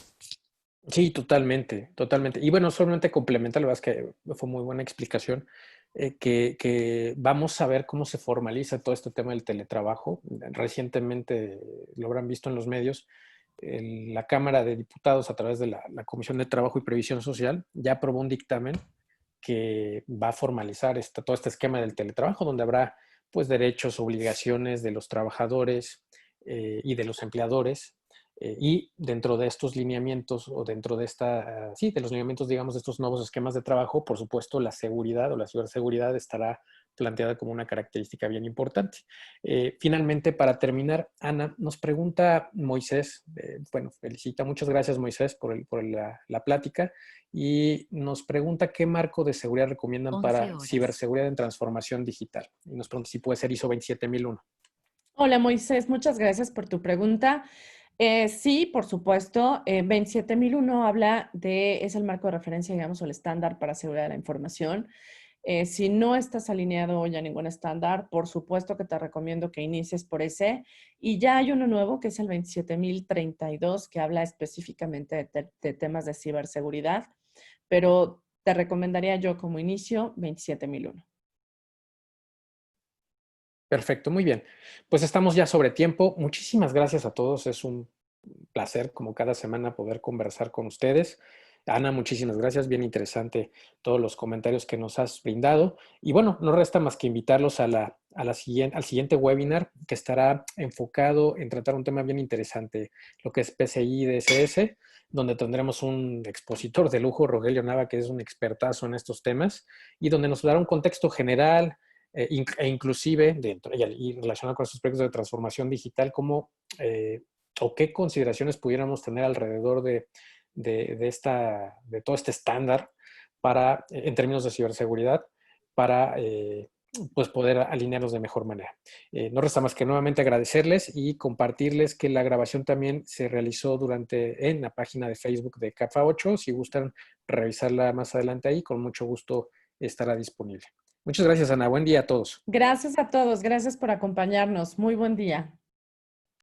Sí, totalmente, totalmente. Y bueno, solamente complementa, la verdad es que fue muy buena explicación, que vamos a ver cómo se formaliza todo este tema del teletrabajo. Recientemente lo habrán visto en los medios, la Cámara de Diputados a través de la Comisión de Trabajo y Previsión Social ya aprobó un dictamen que va a formalizar todo este esquema del teletrabajo, donde habrá pues derechos, obligaciones de los trabajadores y de los empleadores. Y dentro de estos lineamientos o dentro de sí, de los lineamientos, digamos, de estos nuevos esquemas de trabajo, por supuesto, la seguridad o la ciberseguridad estará planteada como una característica bien importante. Finalmente, para terminar, Ana, nos pregunta Moisés, bueno, felicita, muchas gracias Moisés por la plática, y nos pregunta qué marco de seguridad recomiendan para ciberseguridad en transformación digital. Y nos pregunta si puede ser ISO 27001. Hola Moisés, muchas gracias por tu pregunta. Sí, por supuesto, 27001 habla es el marco de referencia, digamos, o el estándar para seguridad de la información. Si no estás alineado hoy a ningún estándar, por supuesto que te recomiendo que inicies por ese. Y ya hay uno nuevo que es el 27032 que habla específicamente de temas de ciberseguridad, pero te recomendaría yo como inicio 27001. Perfecto, muy bien. Pues estamos ya sobre tiempo. Muchísimas gracias a todos. Es un placer, como cada semana, poder conversar con ustedes. Ana, muchísimas gracias. Bien interesante todos los comentarios que nos has brindado. Y bueno, no resta más que invitarlos a al siguiente webinar, que estará enfocado en tratar un tema bien interesante, lo que es PCI DSS, donde tendremos un expositor de lujo, Rogelio Nava, que es un expertazo en estos temas, y donde nos dará un contexto general e inclusive dentro y relacionado con estos proyectos de transformación digital, cómo o qué consideraciones pudiéramos tener alrededor de todo este estándar para, en términos de ciberseguridad, para pues poder alinearnos de mejor manera. No resta más que nuevamente agradecerles y compartirles que la grabación también se realizó en la página de Facebook de CAFA 8. Si gustan revisarla más adelante ahí, con mucho gusto estará disponible. Muchas gracias, Ana. Buen día a todos. Gracias a todos, gracias por acompañarnos. Muy buen día.